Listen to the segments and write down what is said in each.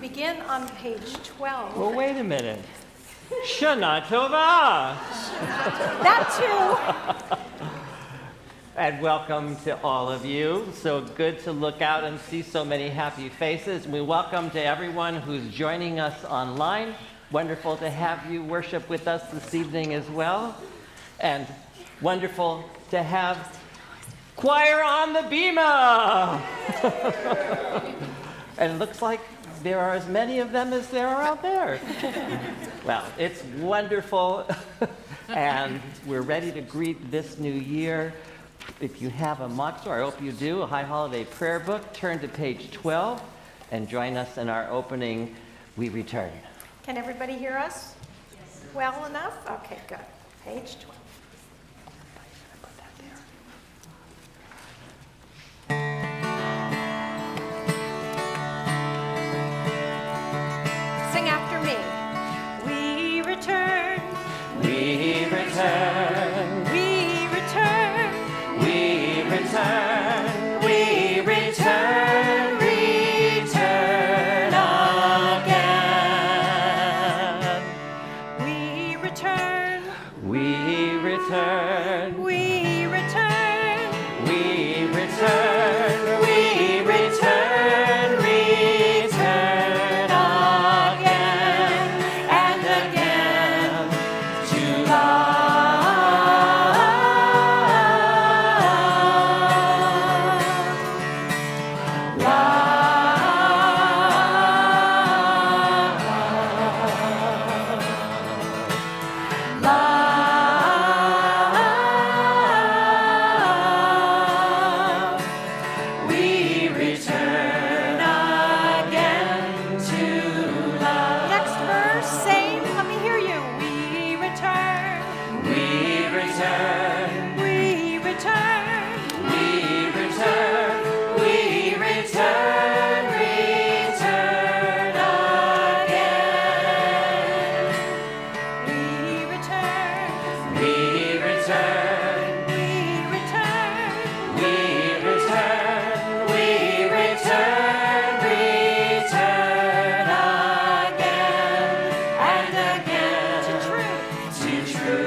begin on page 12. Well, wait a minute. Shana Tova! That too. And welcome to all of you. So good to look out and see so many happy faces. We welcome to everyone who's joining us online. Wonderful to have you worship with us this evening as well. And wonderful to have choir on the bima. And it looks like there are as many of them as there are out there. Well, it's wonderful. And we're ready to greet this new year. If you have a mock I hope you do, a High Holiday Prayer Book, turn to page 12 and join us in our opening, We Return. Can everybody hear us? Yes. Well enough? Okay, good. Page 12. Sing after me. We return. We return. We return. We return. We return. Return again. We return. We return. We return. We return. We return. Return again and again to we return again to love. Next verse, same. Let me hear you. We return. We return. We return. We return. We return. Return again. We return. We return. We return. We return. We return. Return again and again To truth. to truth.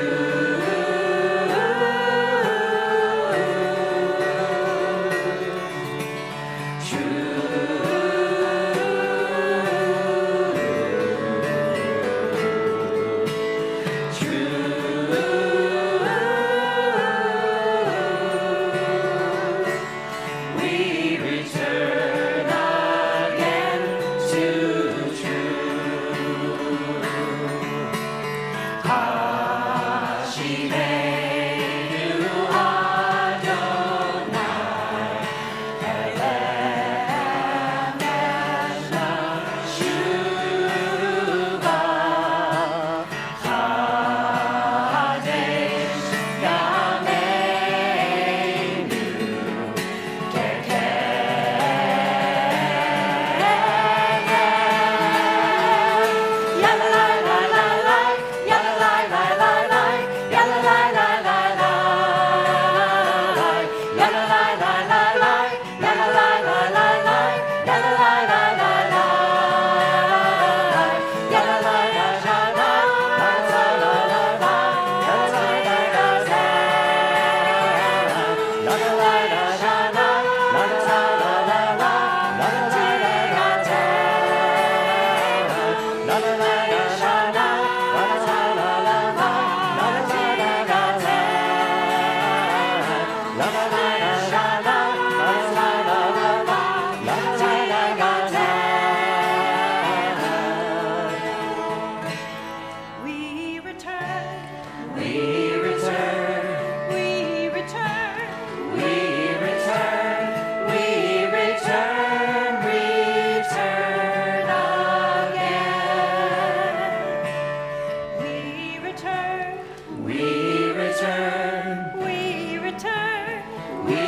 We return again to truth. Hashivenu Adonai, Erev Shuva, Kadesh Yameinu, We return. We return. We return. We return. We return. Return again. We return. We return. We return. We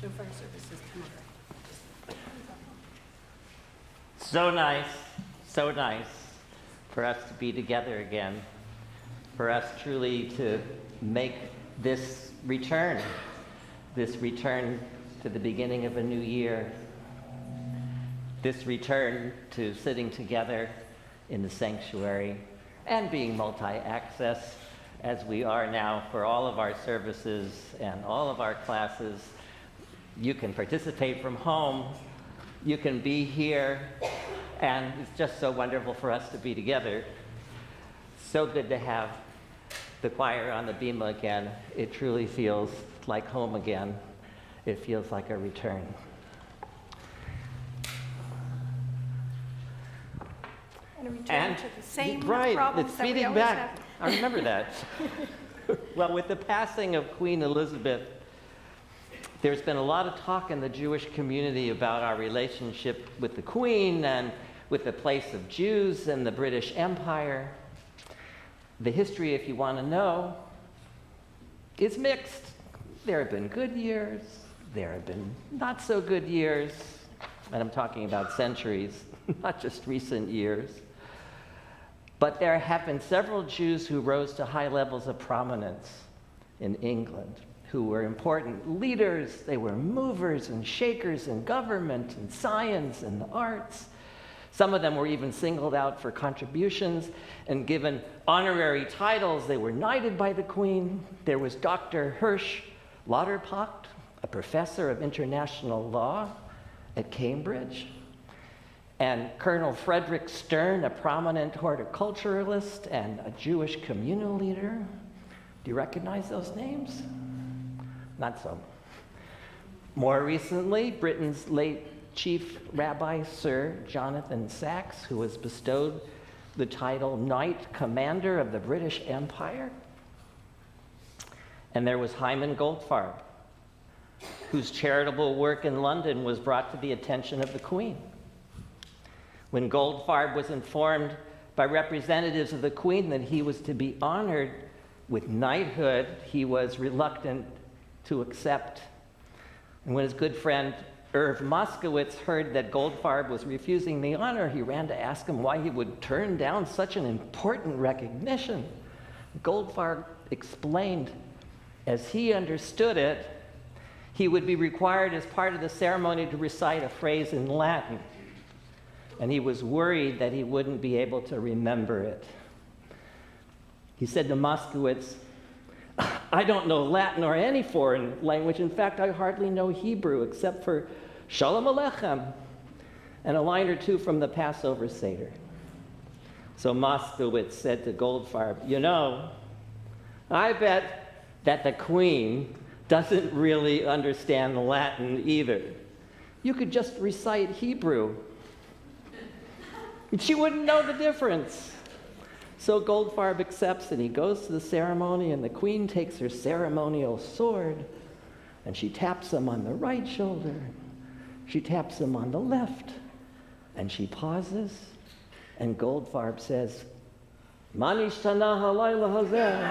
Shofar services tomorrow. So nice for us to be together again, for us truly to make this return to the beginning of a new year, this return to sitting together in the sanctuary and being multi-access as we are now for all of our services and all of our classes. You can participate from home, you can be here, and it's just so wonderful for us to be together. So good to have the choir on the bima again. It truly feels like home again. It feels like a return. And a return to the same right, problems it's that we feeding always back. have. I remember that. Well, with the passing of Queen Elizabeth, there's been a lot of talk in the Jewish community about our relationship with the Queen and with the place of Jews in the British Empire. The history, if you want to know, is mixed. There have been good years, there have been not so good years, and I'm talking about centuries, not just recent years. But there have been several Jews who rose to high levels of prominence in England, who were important leaders. They were movers and shakers in government and science and the arts. Some of them were even singled out for contributions and given honorary titles. They were knighted by the Queen. There was Dr. Hirsch Lauterpacht, a professor of international law at Cambridge, and Colonel Frederick Stern, a prominent horticulturalist and a Jewish communal leader. Do you recognize those names? Not so. More recently, Britain's late Chief Rabbi Sir Jonathan Sacks, who was bestowed the title Knight Commander of the British Empire. And there was Hyman Goldfarb, whose charitable work in London was brought to the attention of the Queen. When Goldfarb was informed by representatives of the Queen that he was to be honored with knighthood, he was reluctant to accept. And when his good friend Erev Moskowitz heard that Goldfarb was refusing the honor, he ran to ask him why he would turn down such an important recognition. Goldfarb explained, as he understood it, he would be required as part of the ceremony to recite a phrase in Latin, and he was worried that he wouldn't be able to remember it. He said to Moskowitz, "I don't know Latin or any foreign language. In fact, I hardly know Hebrew except for Shalom Aleichem and a line or two from the Passover Seder." So Moskowitz said to Goldfarb, "You know, I bet that the Queen doesn't really understand Latin either. You could just recite Hebrew. She wouldn't know the difference." So Goldfarb accepts, and he goes to the ceremony, and the Queen takes her ceremonial sword, and she taps him on the right shoulder, she taps him on the left, and she pauses, and Goldfarb says, "Ma nishtana halayla hazeh."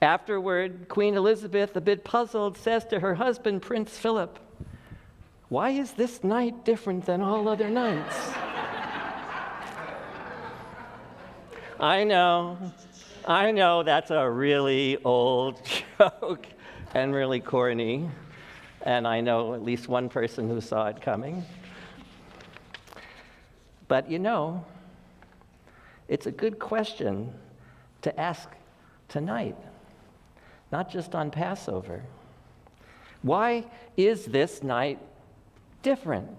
Afterward, Queen Elizabeth, a bit puzzled, says to her husband, Prince Philip, "Why is this night different than all other nights?" I know that's a really old joke and really corny, and I know at least one person who saw it coming. But you know, it's a good question to ask tonight, not just on Passover. Why is this night different?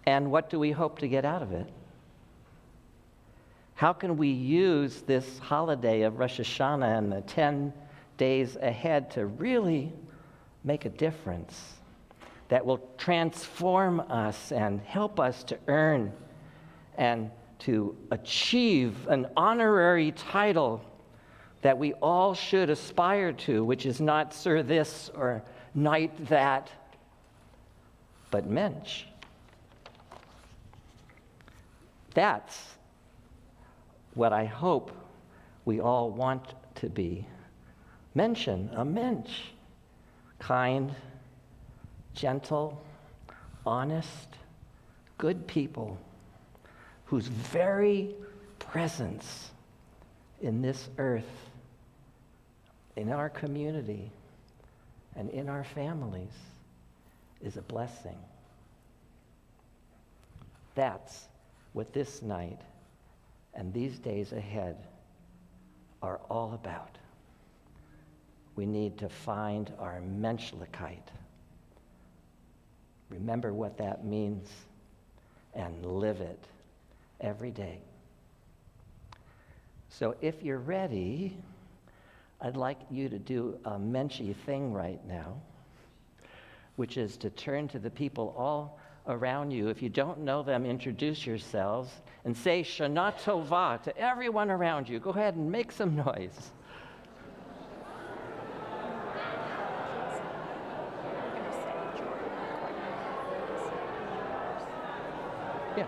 And what do we hope to get out of it? How can we use this holiday of Rosh Hashanah and the 10 days ahead to really make a difference that will transform us and help us to earn and to achieve an honorary title that we all should aspire to, which is not Sir this or Knight that, but Mensch. That's what I hope we all want to be. Menschen, a Mensch. kind, gentle, honest, good people whose very presence in this earth, in our community, and in our families is a blessing. That's what this night and these days ahead are all about. We need to find our Menschlichkeit. Remember what that means and live it every day. So if you're ready, I'd like you to do a Menschy thing right now, which is to turn to the people all around you. If you don't know them, introduce yourselves and say Shana Tova to everyone around you. Go ahead and make some noise. Yeah.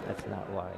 That's not why.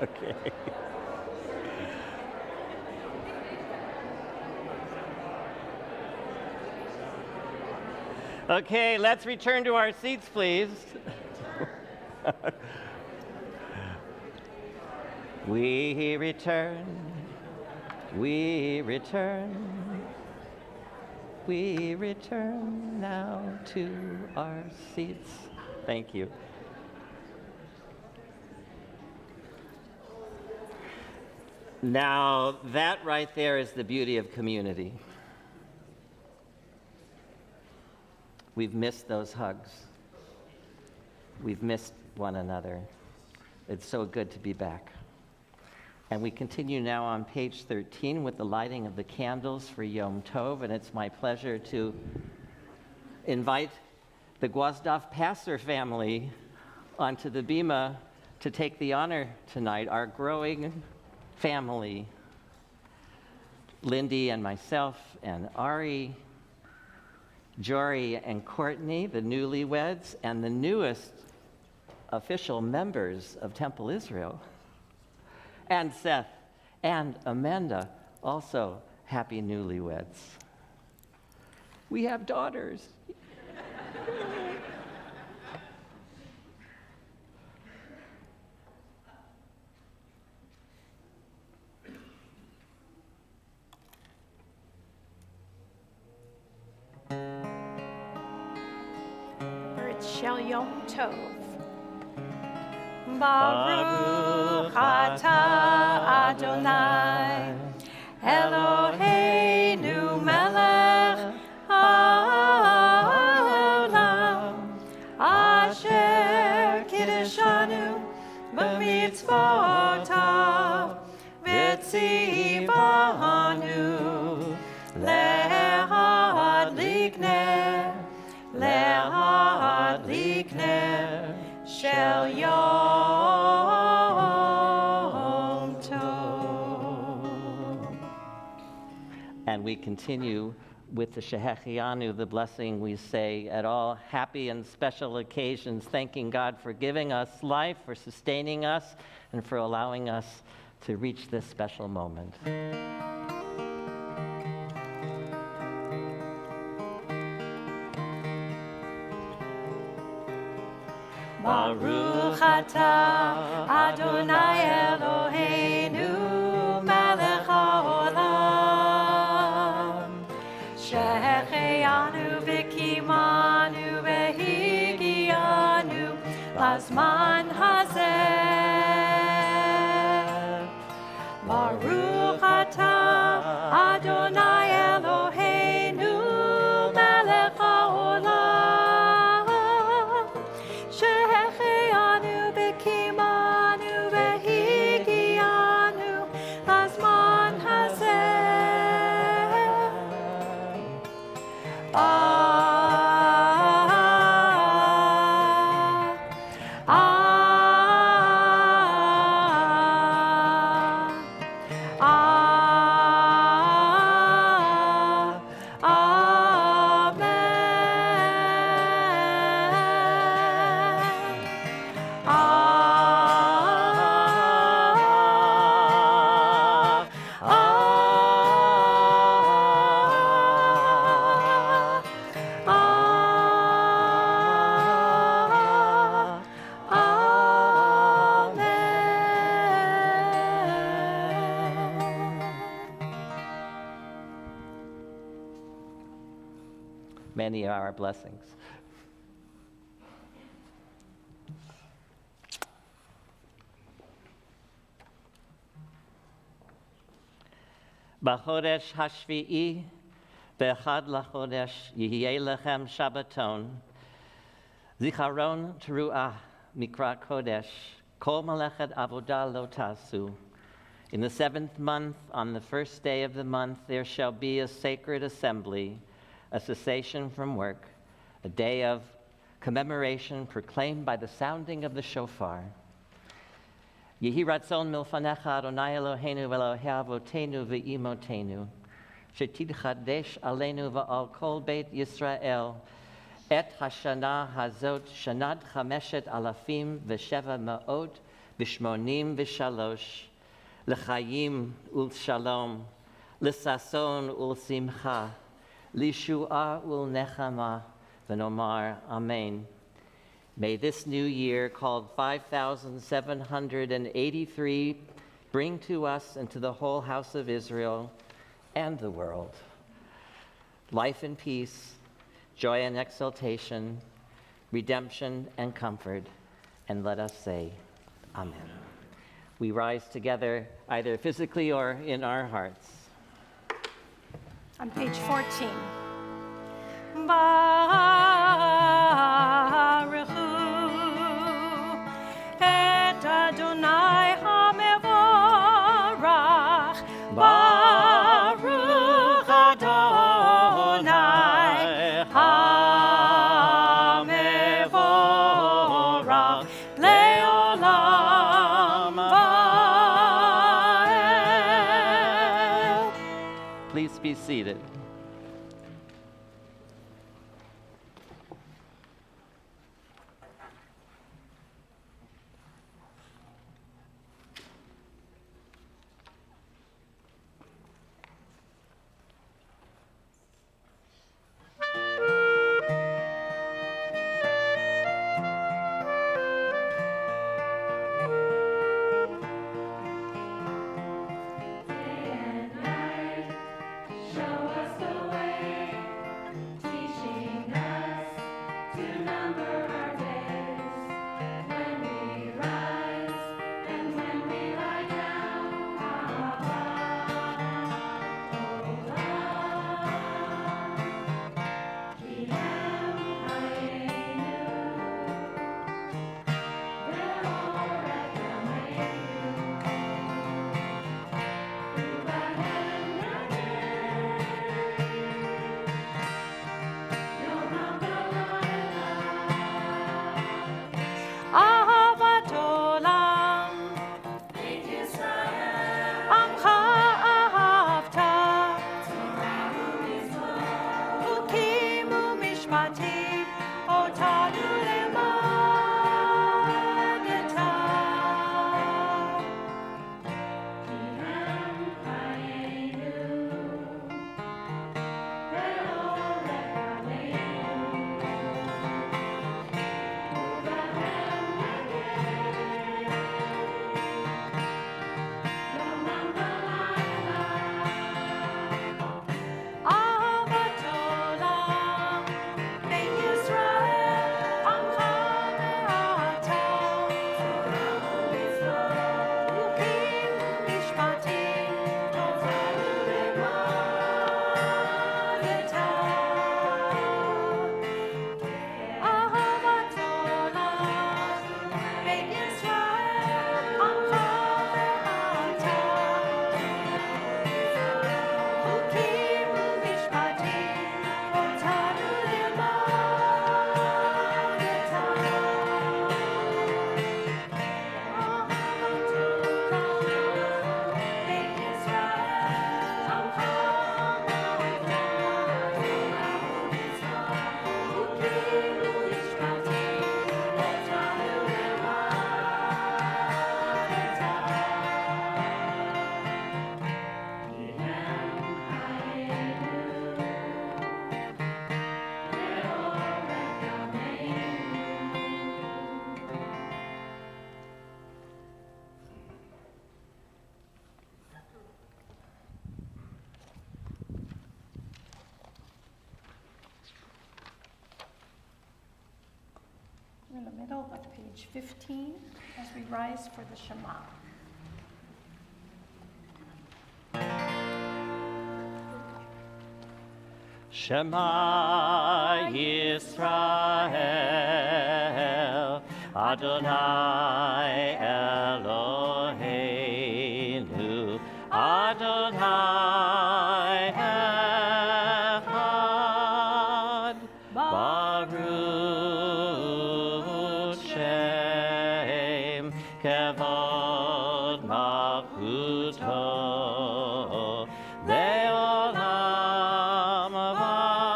Okay. Okay, let's return to our seats, please. We return, we return, we return now to our seats. Thank you. Now, that right there is the beauty of community. We've missed those hugs. We've missed one another. It's so good to be back. And we continue now on page 13 with the lighting of the candles for Yom Tov, and it's my pleasure to invite the Gwozdov Passer family onto the bima to take the honor tonight, our growing family, Lindy and myself and Ari, Jory and Courtney, the newlyweds, and the newest official members of Temple Israel, and Seth and Amanda, also happy newlyweds. We have daughters. Shel Yom Tov. Baruch atah Adonai Eloheinu melech haolam asher kiddushanu b'mitzvotav v'tzivanu lehadlik ner Lehadlik ner shel Yom Tov. And we continue with the Shehechianu, the blessing we say at all happy and special occasions, thanking God for giving us life, for sustaining us, and for allowing us to reach this special moment. Baruch atah Adonai Eloheinu melech haolam שהחיינו וקיימנו והגיענו לזמן הזה. ברוך אתה, אדוני אלוהינו, מלך העולם, שהחיינו וקיימנו והגיענו לזמן הזה. Many are our blessings. B'chodesh hashvi'i, b'echad lachodesh, yihye lechem Shabbaton, zicharon teruah mikra kodesh, kol malechet avodah lo tasu. In the 7th month, on the first day of the month, there shall be a sacred assembly, a cessation from work, a day of commemoration proclaimed by the sounding of the shofar. Yehi ratzon milfanecha Adonai Eloheinu v'Elohei avotenu v'imotenu, shetidchadesh aleinu v'al kol beit Yisrael, et Hashanah hazot shanad chameshet alafim v'sheva ma'ot v'shmonim v'shalosh, l'chayim ul'shalom, l'sason ul'simcha, Lishua ul nechama v'nomar amen. May this new year, called 5783, bring to us and to the whole house of Israel and the world life and peace, joy and exultation, redemption and comfort, and let us say, Amen. We rise together either physically or in our hearts. On page 14. Baruch hu et Adonai hamevorach. Baruch Adonai hamevorach leolam vaed. Please be seated. middle of page 15 as we rise for the Shema. Shema Yisrael, Adonai Eloheinu, Adonai Echad, Baruch Shem, Kevod Malchuto, Le'olam Avad.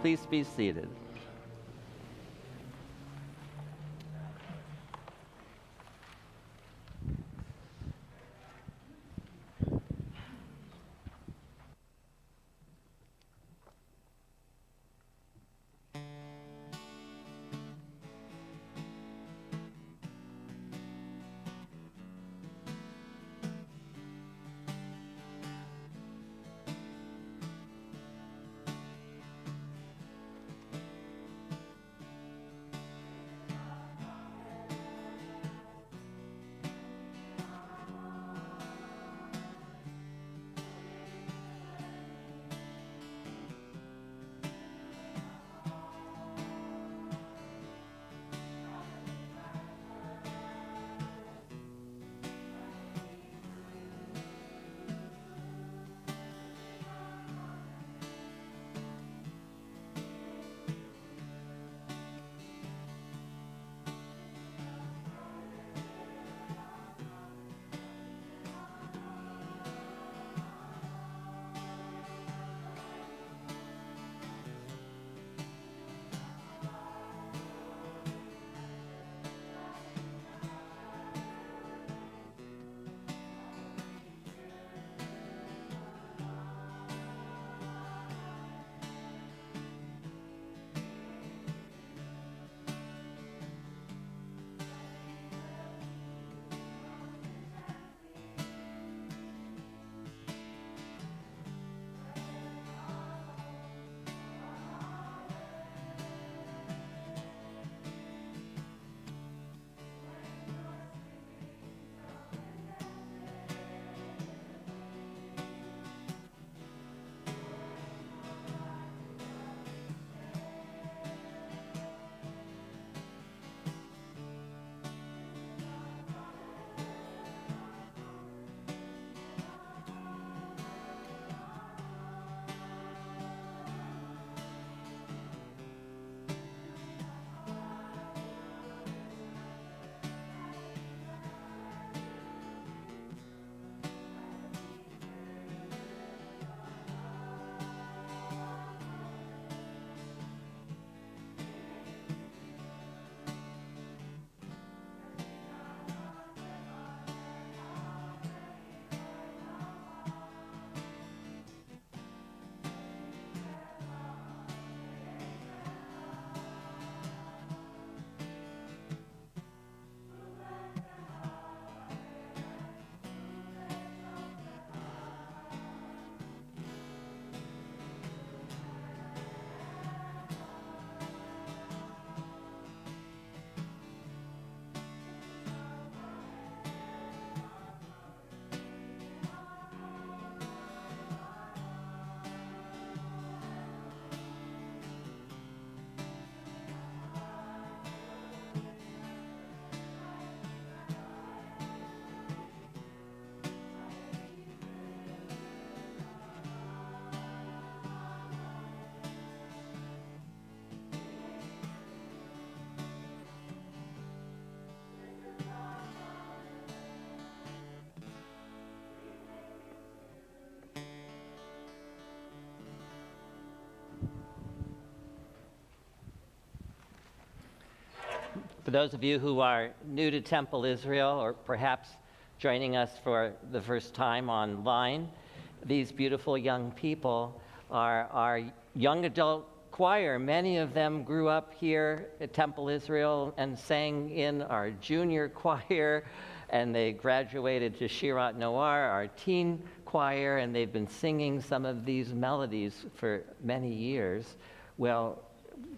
Please be seated. For those of you who are new to Temple Israel, or perhaps joining us for the first time online, these beautiful young people are our young adult choir. Many of them grew up here at Temple Israel and sang in our junior choir, and they graduated to Shirat Noar, our teen choir, and they've been singing some of these melodies for many years. Well,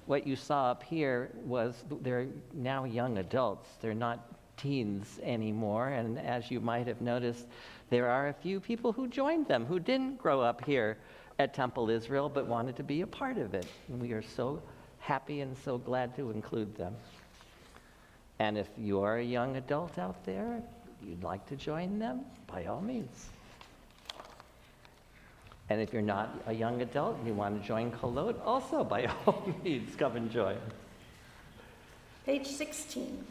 what you saw up here was they're now young adults. They're not teens anymore. And as you might have noticed, there are a few people who joined them who didn't grow up here at Temple Israel but wanted to be a part of it. And we are so happy and so glad to include them. And if you are a young adult out there, you'd like to join them, by all means. And if you're not a young adult and you want to join Kolot, also by all means, come and join. Page 16.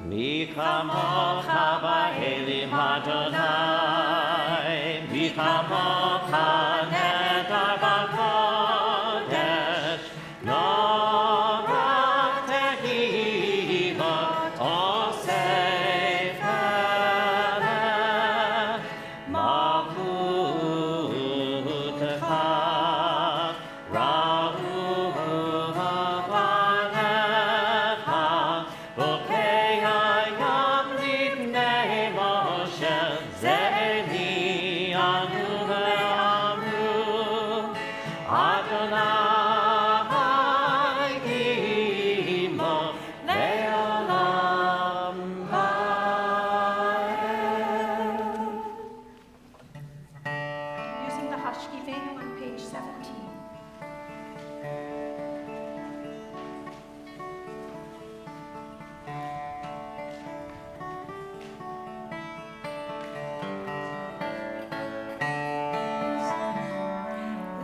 Mi kamocha ba'elim Adonai, mi kamocha nedar b'kodesh, norak tehivot osei feleh, malchutecha ra'u ha'vanecha, bokei hayam lifnei Moshe, ze'eli anu ve'amru, Adonai imo le'olam va'ed. Using the Hashkivenu on page 17.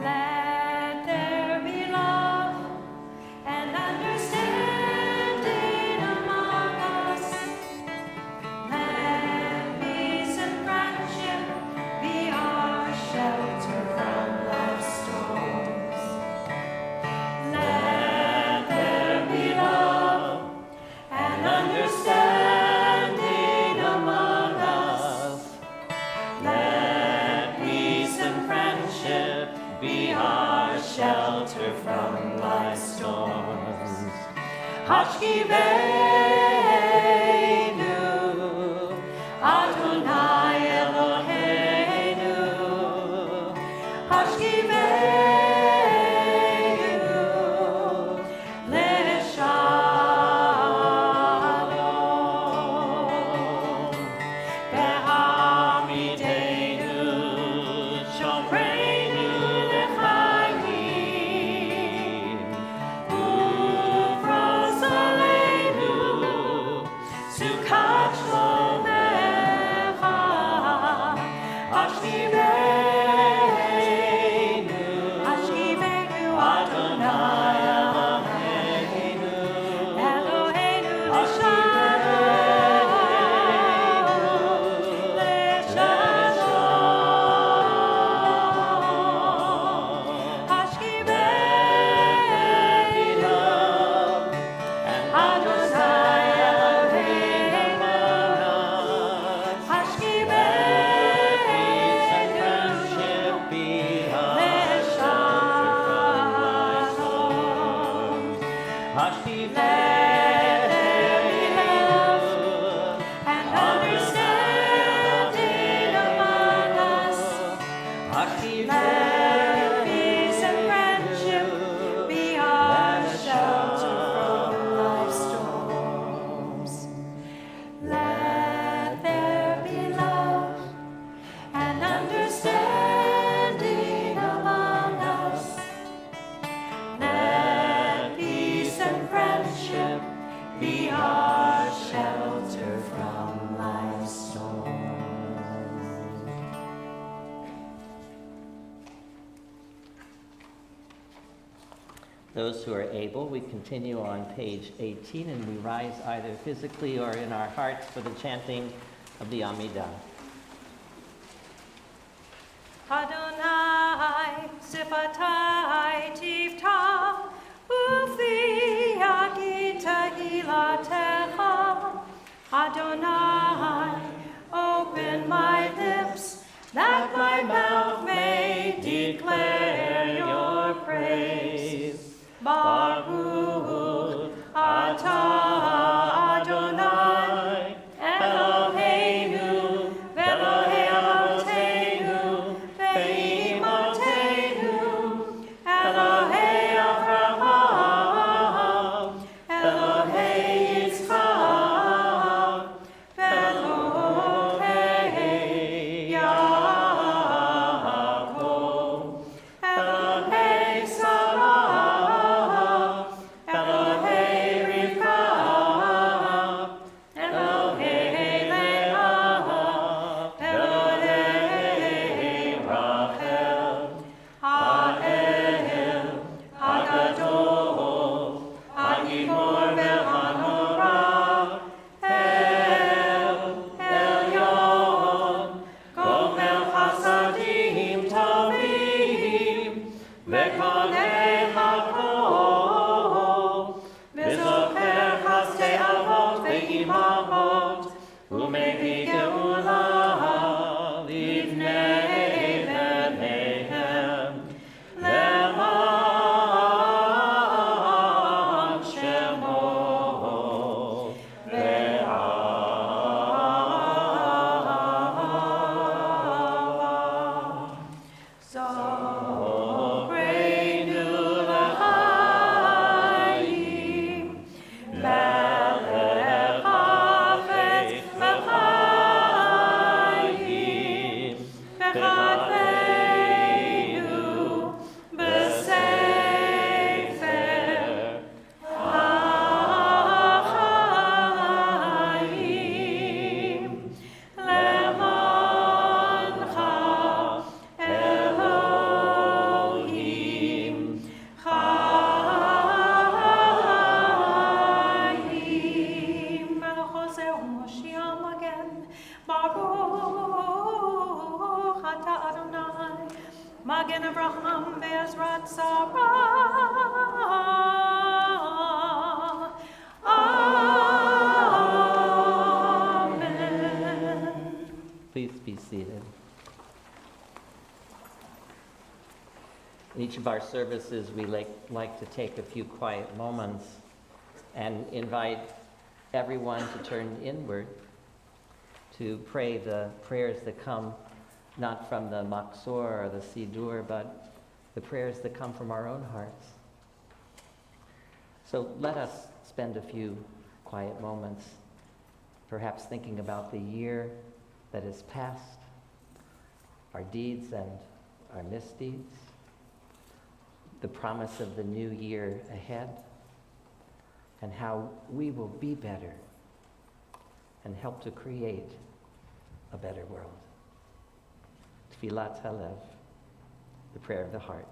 Let there be love and understanding among us. Let peace and friendship be our shelter from life's storms. Let there be love and understanding among us. Let peace and friendship be our shelter from life's storms. Hashkivenu, Adonai Eloheinu. Hashkivenu, le'shalom. Be'amidenu, shomreinu l'chaim. Ufros aleinu, sukat shlomecha. Hashkivenu, Adonai Eloheinu. Eloheinu l'shalom, l'shalom. Hashkivenu, Adonai Eloheinu. Let peace and friendship be our shelter from life's storms. Let there be love and understanding among us. Let peace and friendship be our shelter from life's storms. Those who are able, we continue on page 18, and we rise either physically or in our hearts for the chanting of the Amida. Adonai sifatai tifta ufi agita hilatecha. Adonai, open my lips that my mouth may declare your praise. Baruch atah Adonai each of our services, we like to take a few quiet moments and invite everyone to turn inward to pray the prayers that come not from the Machzor or the Sidur, but the prayers that come from our own hearts. So let us spend a few quiet moments, perhaps thinking about the year that has passed, our deeds and our misdeeds, the promise of the new year ahead, and how we will be better and help to create a better world. Tfilat Halev, the prayer of the heart.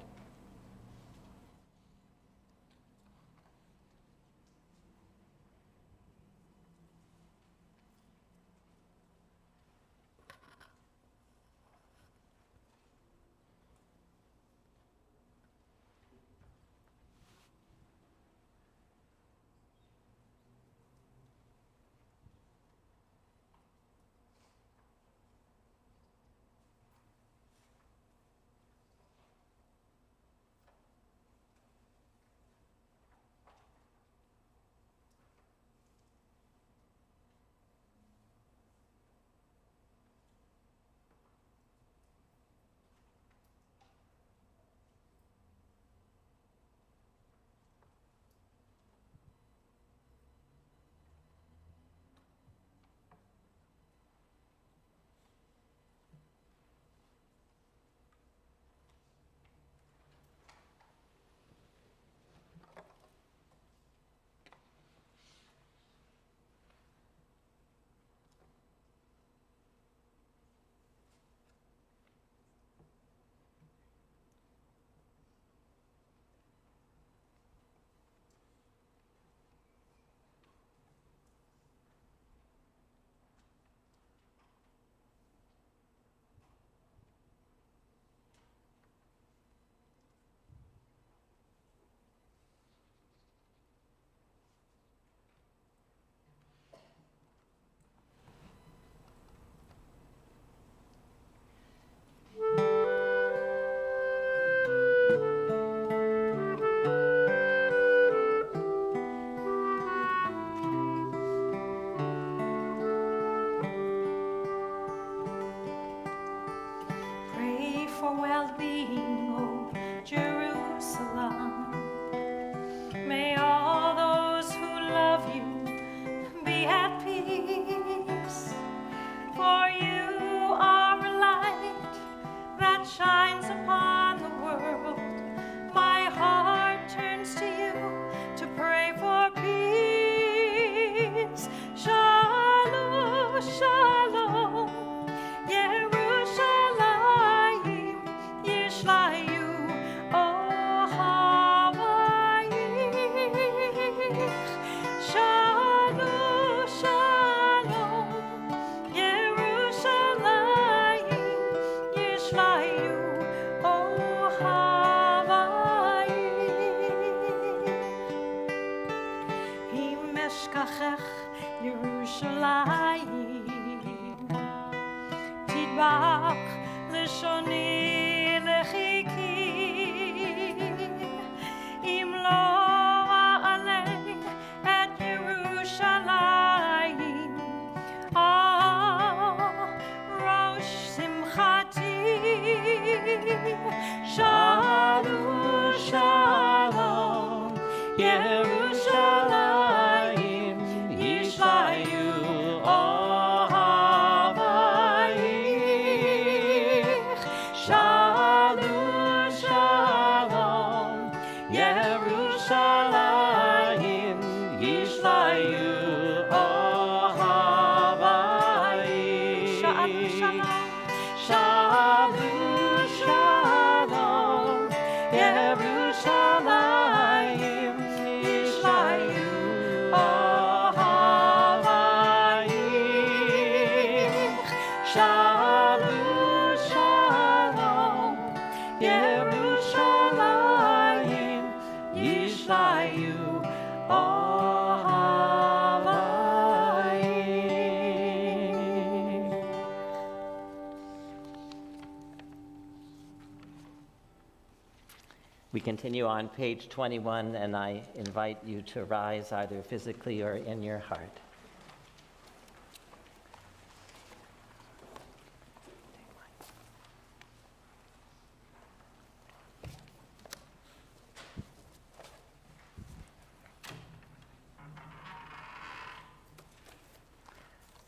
continue on page 21, and I invite you to rise either physically or in your heart.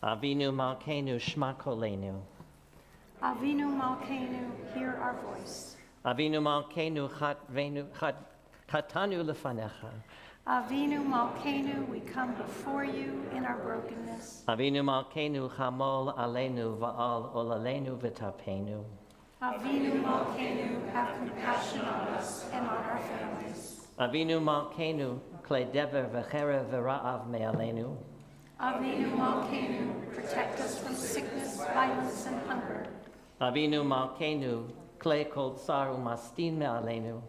Avinu Malkeinu Shma Kolenu. Avinu Malkeinu, hear our voice. Avinu Malkeinu Chatanu Lefanecha. Avinu Malkeinu, we come before you in our brokenness. Avinu Malkeinu Chamol Aleinu Va'al Olalenu V'Tapenu. Avinu Malkeinu, have compassion on us and on our families. Avinu Malkeinu Klei Dever V'Cherev V'Ra'av Me'alenu. Avinu Malkeinu, protect us from sickness, violence, and hunger. Avinu Malkeinu Klei Kol Tsar Umastin Me'alenu.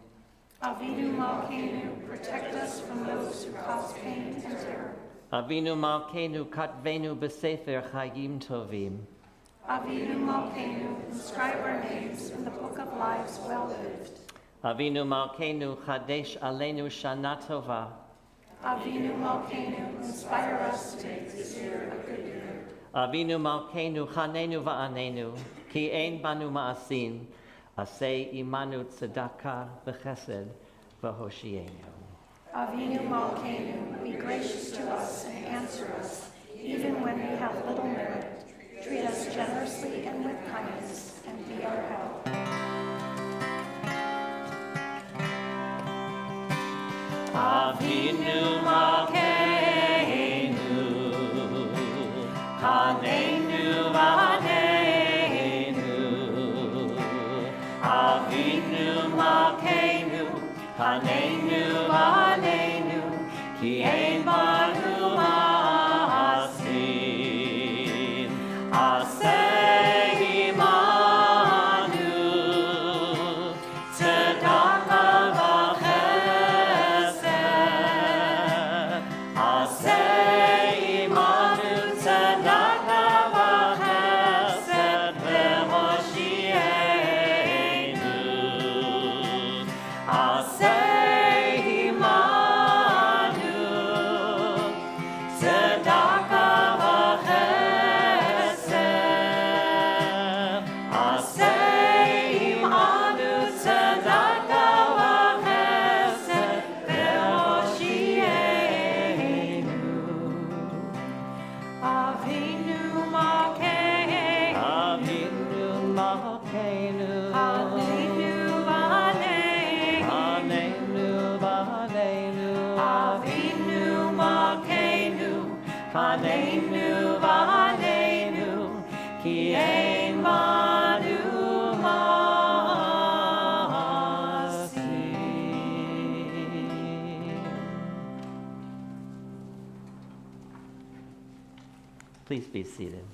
Avinu Malkeinu, protect us from those who cause pain and terror. Avinu Malkeinu Katvenu B'Sefer Chayim Tovim. Avinu Malkeinu, inscribe our names in the book of lives well lived. Avinu Malkeinu Chadesh Aleinu Shana Tova. Avinu Malkeinu, inspire us to make this year a good year. Avinu Malkeinu Chanenu Va'anenu Ki Ein Banu Ma'asin Asei Imanu Tzedakah V'Chesed V'Hoshienu. Avinu Malkeinu, be gracious to us and answer us, even when we have little merit. Treat us generously and with kindness, and be our help. Avinu Malkeinu, Chanenu V'Hanenu. Avinu Malkeinu, Chanenu V'Hanenu, Ki Ein Banu Ma'asin. Aseh Imanu, Tzedakah V'Chesed. Aseh Imanu, Tzedakah V'Chesed V'Hoshienu. Aseh Imanu, Tzedakah V'Chesed. Aseh Imanu, Tzedakah V'Chesed V'Hoshienu. Avinu Malkeinu, Avinu Malkeinu. Avinu V'Hanenu. Hanenu V'Hanenu. Avinu Malkeinu, Hanenu V'Hanenu. Ki Ein Banu Ma'asin. Please be seated.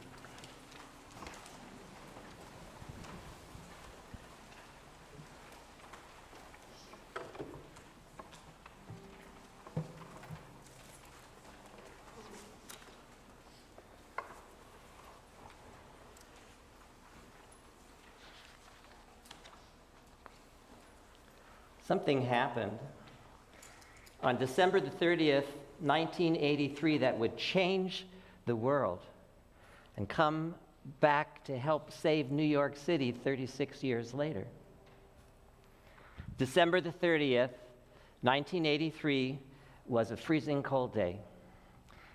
Something happened on December the 30th, 1983, that would change the world and come back to help save New York City 36 years later. December the 30th, 1983 was a freezing cold day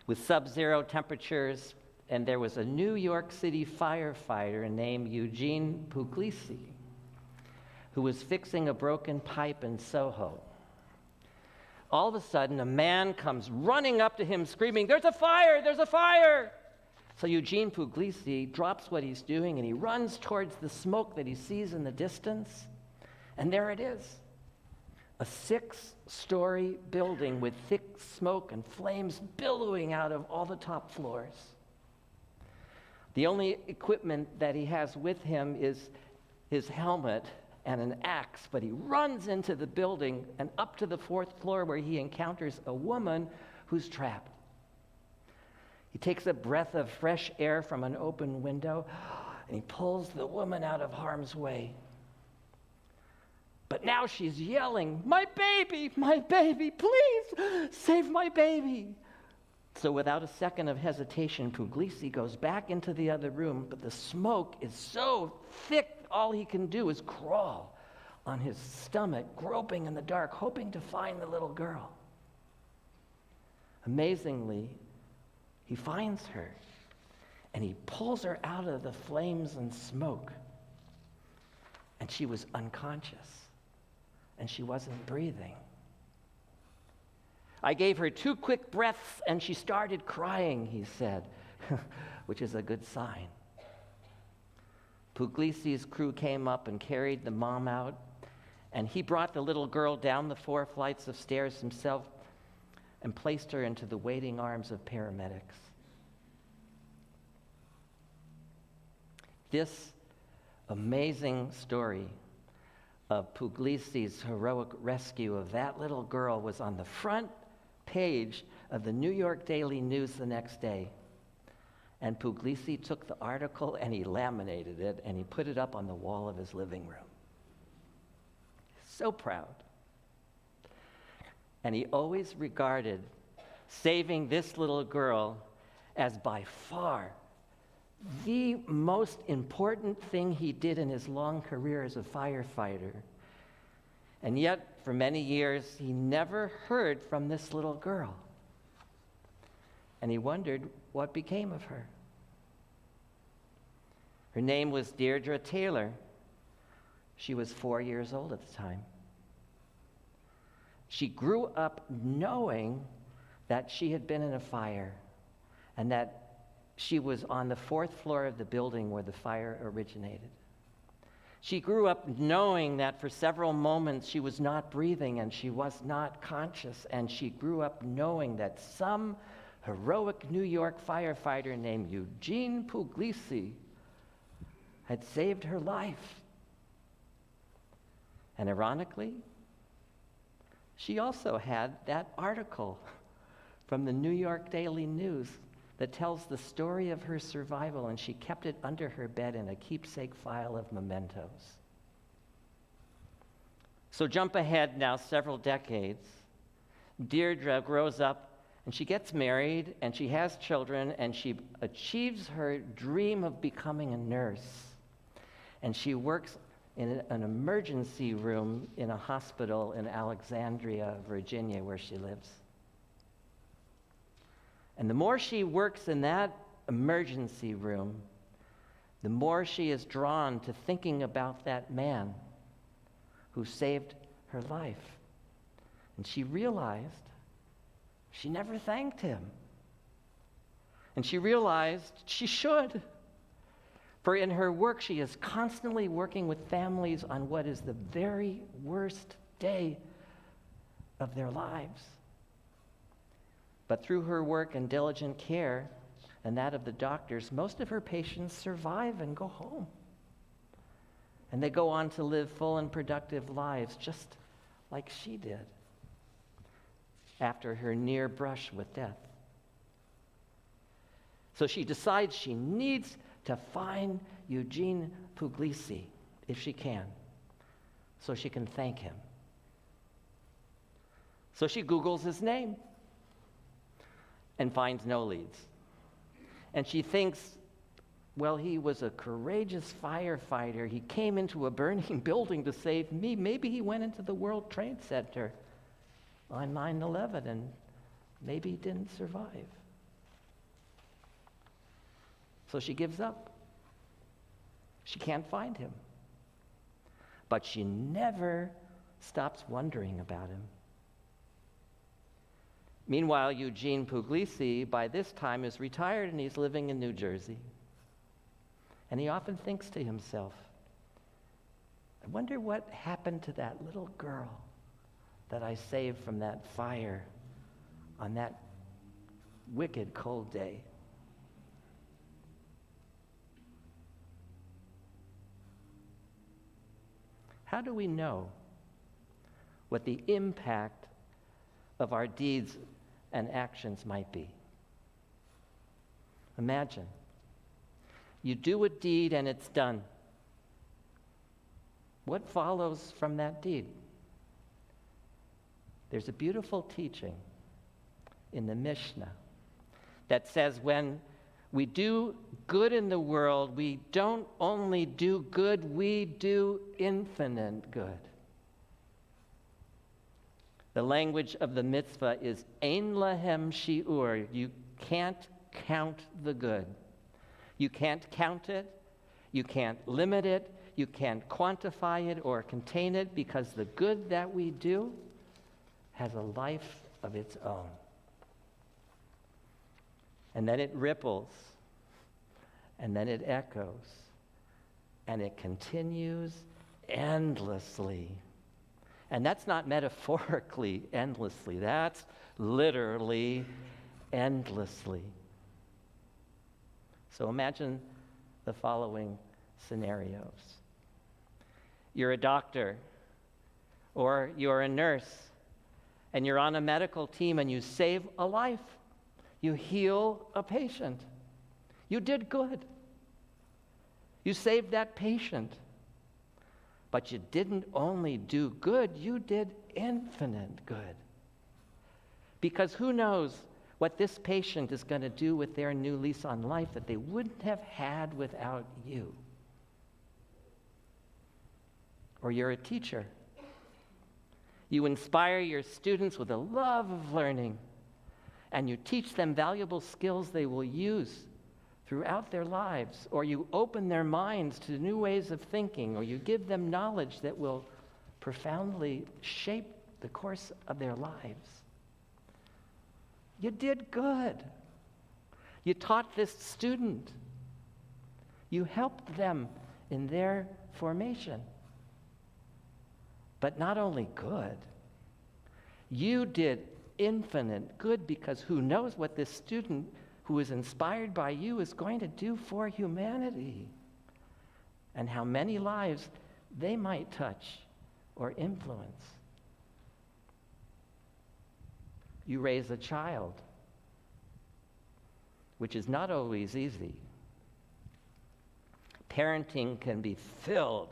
with sub-zero temperatures, and there was a New York City firefighter named Eugene Puglisi who was fixing a broken pipe in Soho. All of a sudden, a man comes running up to him screaming, "There's a fire! There's a fire!" So Eugene Puglisi drops what he's doing and he runs towards the smoke that he sees in the distance. And there it is, a 6-story building with thick smoke and flames billowing out of all the top floors. The only equipment that he has with him is his helmet and an axe, but he runs into the building and up to the 4th floor where he encounters a woman who's trapped. He takes a breath of fresh air from an open window and he pulls the woman out of harm's way. But now she's yelling, my baby, please save my baby. So without a second of hesitation, Puglisi goes back into the other room, but the smoke is so thick, all he can do is crawl on his stomach, groping in the dark, hoping to find the little girl. Amazingly, he finds her, and he pulls her out of the flames and smoke. And she was unconscious, and she wasn't breathing. I gave her 2 quick breaths, and she started crying, he said, which is a good sign. Puglisi's crew came up and carried the mom out, and he brought the little girl down the 4 flights of stairs himself and placed her into the waiting arms of paramedics. This amazing story of Puglisi's heroic rescue of that little girl was on the front page of the New York Daily News the next day. And Puglisi took the article and he laminated it and he put it up on the wall of his living room. So proud. And he always regarded saving this little girl as by far the most important thing he did in his long career as a firefighter. And yet, for many years, he never heard from this little girl. And he wondered what became of her. Her name was Deirdre Taylor. She was 4 years old at the time. She grew up knowing that she had been in a fire and that she was on the 4th floor of the building where the fire originated. She grew up knowing that for several moments she was not breathing and she was not conscious, and she grew up knowing that some heroic New York firefighter named Eugene Puglisi had saved her life. And ironically, she also had that article from the New York Daily News that tells the story of her survival, and she kept it under her bed in a keepsake file of mementos. So jump ahead now several decades. Deirdre grows up, and she gets married, and she has children, and she achieves her dream of becoming a nurse. And she works in an emergency room in a hospital in Alexandria, Virginia, where she lives. And the more she works in that emergency room, the more she is drawn to thinking about that man who saved her life. And she realized she never thanked him. And she realized she should. For in her work, she is constantly working with families on what is the very worst day of their lives. But through her work and diligent care, and that of the doctors, most of her patients survive and go home. And they go on to live full and productive lives, just like she did after her near brush with death. So she decides she needs to find Eugene Puglisi, if she can, so she can thank him. So she Googles his name and finds no leads. And she thinks, well, he was a courageous firefighter. He came into a burning building to save me. Maybe he went into the World Trade Center on 9/11 and maybe he didn't survive. So she gives up. She can't find him. But she never stops wondering about him. Meanwhile, Eugene Puglisi, by this time, is retired and he's living in New Jersey. And he often thinks to himself, I wonder what happened to that little girl that I saved from that fire on that wicked cold day. How do we know what the impact of our deeds and actions might be? Imagine, you do a deed and it's done. What follows from that deed? There's a beautiful teaching in the Mishnah that says when we do good in the world, we don't only do good, we do infinite good. The language of the mitzvah is ein lahem shi'ur. You can't count the good. You can't count it. You can't limit it. You can't quantify it or contain it, because the good that we do has a life of its own. And then it ripples, and then it echoes, and it continues endlessly. And that's not metaphorically endlessly, that's literally endlessly. So imagine the following scenarios. You're a doctor, or you're a nurse, and you're on a medical team and you save a life. You heal a patient. You did good. You saved that patient. But you didn't only do good, you did infinite good. Because who knows what this patient is going to do with their new lease on life that they wouldn't have had without you. Or you're a teacher. You inspire your students with a love of learning, and you teach them valuable skills they will use throughout their lives, or you open their minds to new ways of thinking, or you give them knowledge that will profoundly shape the course of their lives. You did good. You taught this student. You helped them in their formation. But not only good, you did infinite good, because who knows what this student who is inspired by you is going to do for humanity, and how many lives they might touch or influence. You raise a child, which is not always easy. Parenting can be filled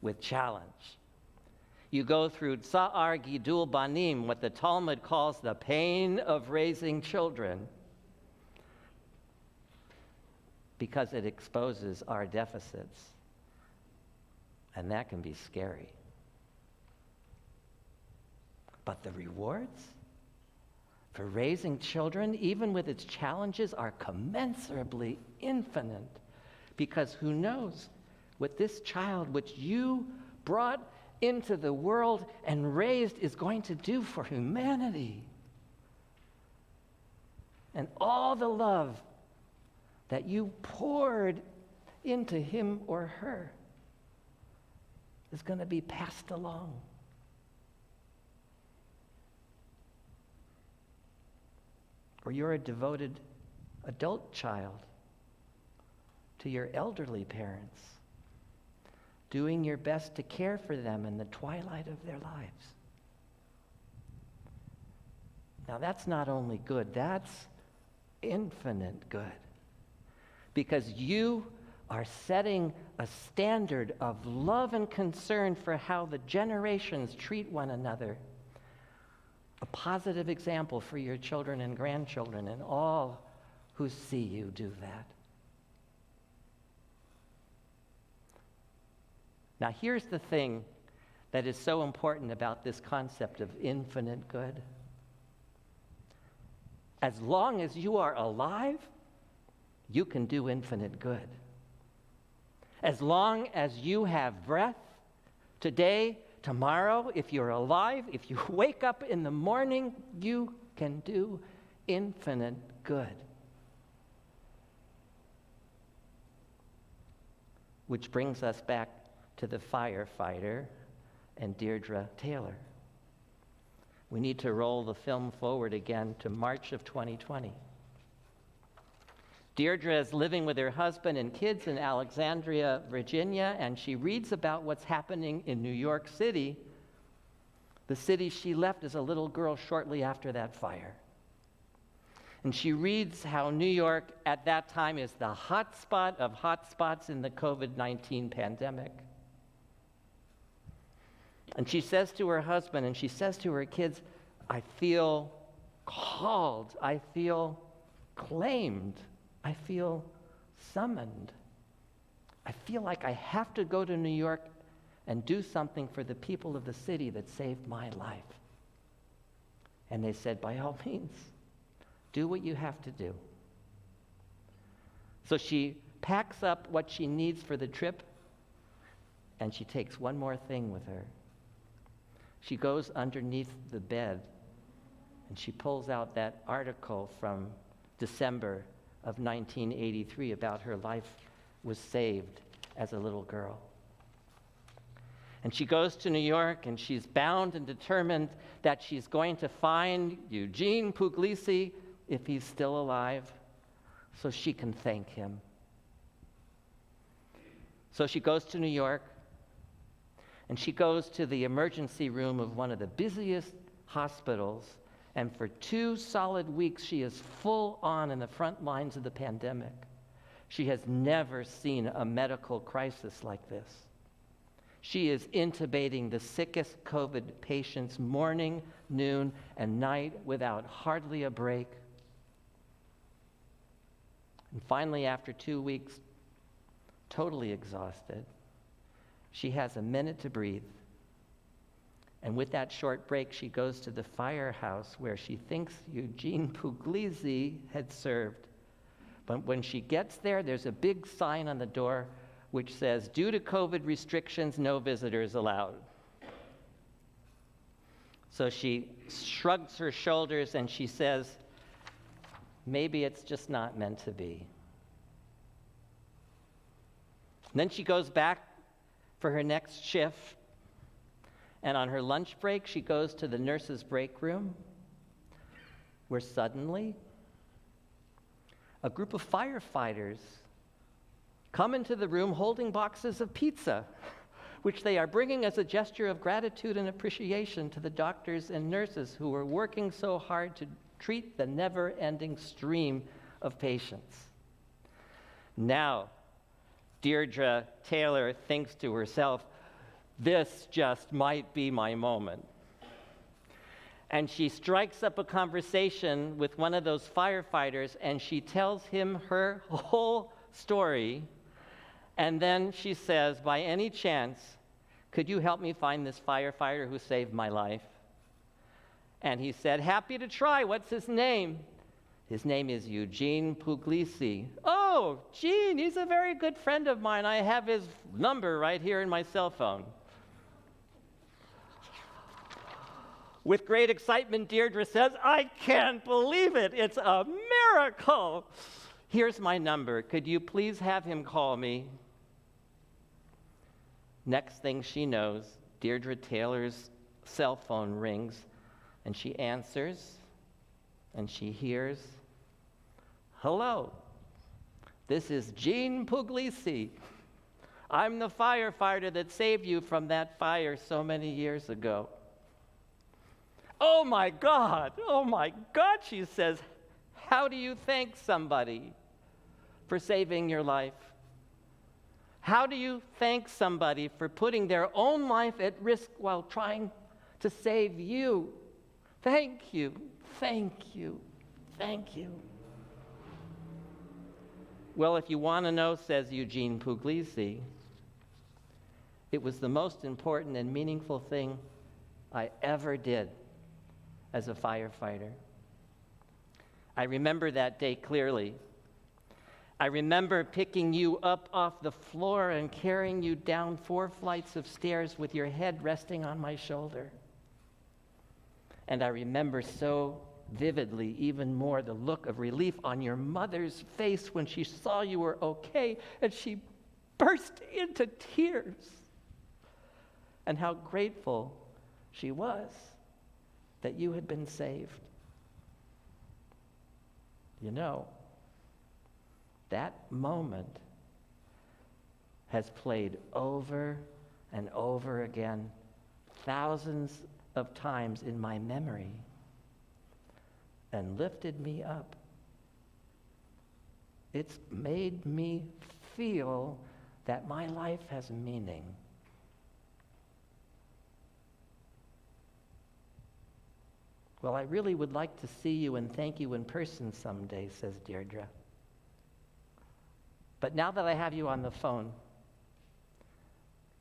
with challenge. You go through tsa'ar gidul banim, what the Talmud calls the pain of raising children, because it exposes our deficits. And that can be scary. But the rewards for raising children, even with its challenges, are commensurably infinite. Because who knows what this child which you brought into the world and raised is going to do for humanity. And all the love that you poured into him or her is going to be passed along. Or you're a devoted adult child to your elderly parents, doing your best to care for them in the twilight of their lives. Now that's not only good, that's infinite good. Because you are setting a standard of love and concern for how the generations treat one another. A positive example for your children and grandchildren and all who see you do that. Now, here's the thing that is so important about this concept of infinite good. As long as you are alive, you can do infinite good. As long as you have breath, today, tomorrow, if you're alive, if you wake up in the morning, you can do infinite good. Which brings us back to the firefighter and Deirdre Taylor. We need to roll the film forward again to March of 2020. Deirdre is living with her husband and kids in Alexandria, Virginia, and she reads about what's happening in New York City, the city she left as a little girl shortly after that fire. And she reads how New York at that time is the hotspot of hotspots in the COVID-19 pandemic. And she says to her husband and she says to her kids, I feel called, I feel claimed, I feel summoned. I feel like I have to go to New York and do something for the people of the city that saved my life. And they said, by all means, do what you have to do. So she packs up what she needs for the trip, and she takes one more thing with her. She goes underneath the bed, and she pulls out that article from December of 1983 about her life was saved as a little girl. And she goes to New York, and she's bound and determined that she's going to find Eugene Puglisi, if he's still alive, so she can thank him. So she goes to New York, and she goes to the emergency room of one of the busiest hospitals, and for 2 solid weeks she is full on in the front lines of the pandemic. She has never seen a medical crisis like this. She is intubating the sickest COVID patients morning, noon, and night without hardly a break. And finally, after 2 weeks, totally exhausted, she has a minute to breathe. And with that short break, she goes to the firehouse where she thinks Eugene Puglisi had served. But when she gets there, there's a big sign on the door which says, due to COVID restrictions, no visitors allowed. So she shrugs her shoulders and she says, maybe it's just not meant to be. And then she goes back for her next shift, and on her lunch break, she goes to the nurse's break room, where suddenly a group of firefighters come into the room holding boxes of pizza, which they are bringing as a gesture of gratitude and appreciation to the doctors and nurses who were working so hard to treat the never-ending stream of patients. Now, Deirdre Taylor thinks to herself, this just might be my moment. And she strikes up a conversation with one of those firefighters, and she tells him her whole story. And then she says, by any chance, could you help me find this firefighter who saved my life? And he said, happy to try. What's his name? His name is Eugene Puglisi. Oh, Gene, he's a very good friend of mine. I have his number right here in my cell phone. With great excitement, Deirdre says, I can't believe it. It's a miracle. Here's my number. Could you please have him call me? Next thing she knows, Deirdre Taylor's cell phone rings, and she answers, and she hears, hello, this is Gene Puglisi. I'm the firefighter that saved you from that fire so many years ago. Oh my God, she says, how do you thank somebody for saving your life? How do you thank somebody for putting their own life at risk while trying to save you? Thank you, thank you, thank you. Well, if you want to know, says Eugene Puglisi, it was the most important and meaningful thing I ever did as a firefighter. I remember that day clearly. I remember picking you up off the floor and carrying you down 4 flights of stairs with your head resting on my shoulder. And I remember so vividly, even more, the look of relief on your mother's face when she saw you were okay, and she burst into tears. And how grateful she was that you had been saved. You know, that moment has played over and over again, thousands of times in my memory, and lifted me up. It's made me feel that my life has meaning. Well, I really would like to see you and thank you in person someday, says Deirdre. But now that I have you on the phone,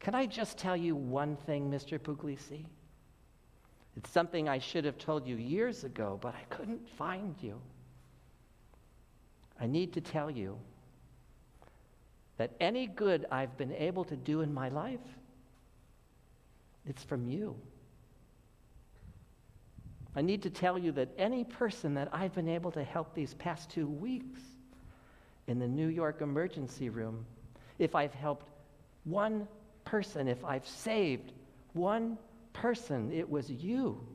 can I just tell you one thing, Mr. Puglisi? It's something I should have told you years ago, but I couldn't find you. I need to tell you that any good I've been able to do in my life, it's from you. I need to tell you that any person that I've been able to help these past 2 weeks in the New York emergency room, if I've helped one person, if I've saved one person, it was you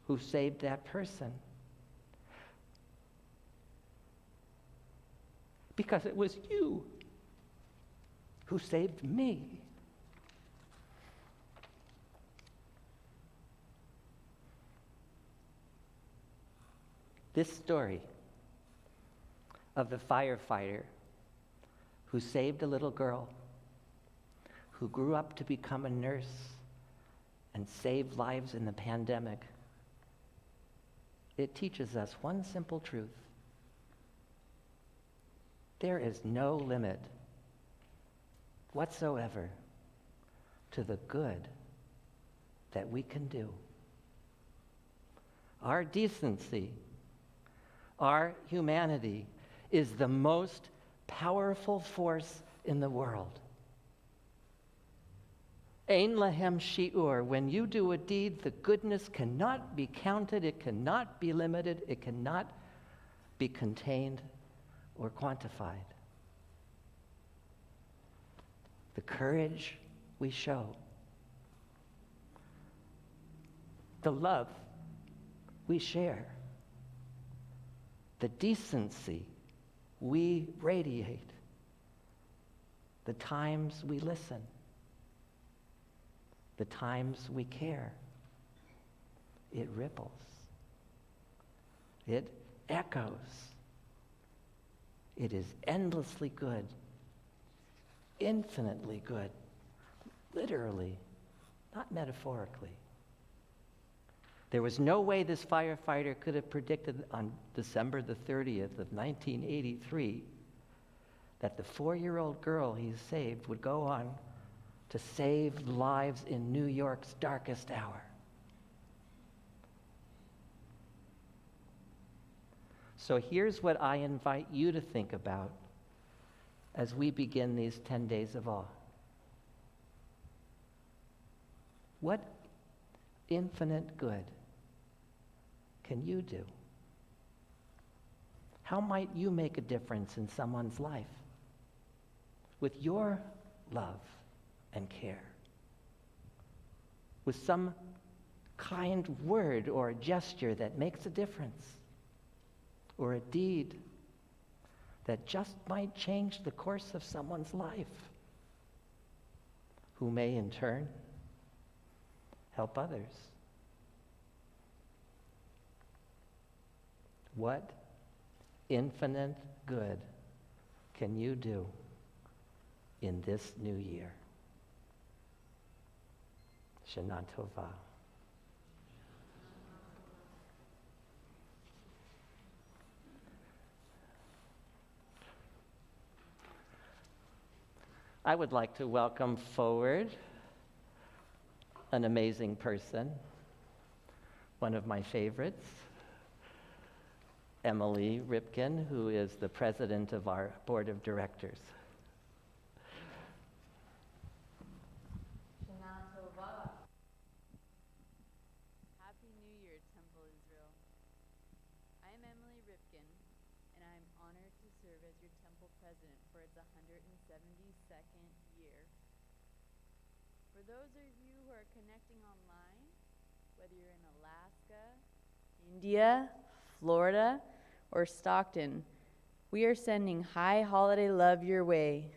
who saved that person. Because it was you who saved me. This story of the firefighter who saved a little girl, who grew up to become a nurse and saved lives in the pandemic, it teaches us one simple truth. There is no limit whatsoever to the good that we can do. Our decency, our humanity is the most powerful force in the world. Ein lahem shi'ur, when you do a deed, the goodness cannot be counted, it cannot be limited, it cannot be contained or quantified. The courage we show, the love we share, the decency we radiate, the times we listen, the times we care, it ripples, it echoes. It is endlessly good, infinitely good, literally, not metaphorically. There was no way this firefighter could have predicted on December the 30th of 1983 that the 4-year-old girl he saved would go on to save lives in New York's darkest hour. So here's what I invite you to think about as we begin these 10 days of awe. What infinite good can you do? How might you make a difference in someone's life with your love and care? With some kind word or gesture that makes a difference? Or a deed that just might change the course of someone's life, who may in turn help others. What infinite good can you do in this new year? Shana Tova. I would like to welcome forward an amazing person, one of my favorites, Emily Ripken, who is the president of our board of directors. Shana Tova. Happy New Year, Temple Israel. I am Emily Ripken, and I am honored to serve as your temple president for its 172nd year. For those of you who are connecting online, whether you're in Alaska, India, Florida, or Stockton, we are sending high holiday love your way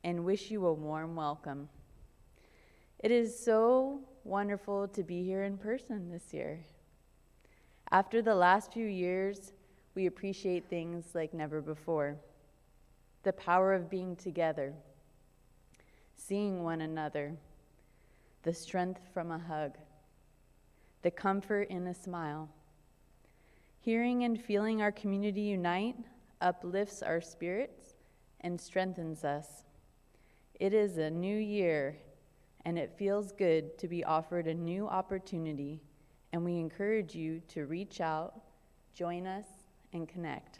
and wish you a warm welcome. It is so wonderful to be here in person this year. After the last few years, we appreciate things like never before. The power of being together, seeing one another, the strength from a hug, the comfort in a smile. Hearing and feeling our community unite uplifts our spirits and strengthens us. It is a new year, and it feels good to be offered a new opportunity, and we encourage you to reach out, join us, and connect.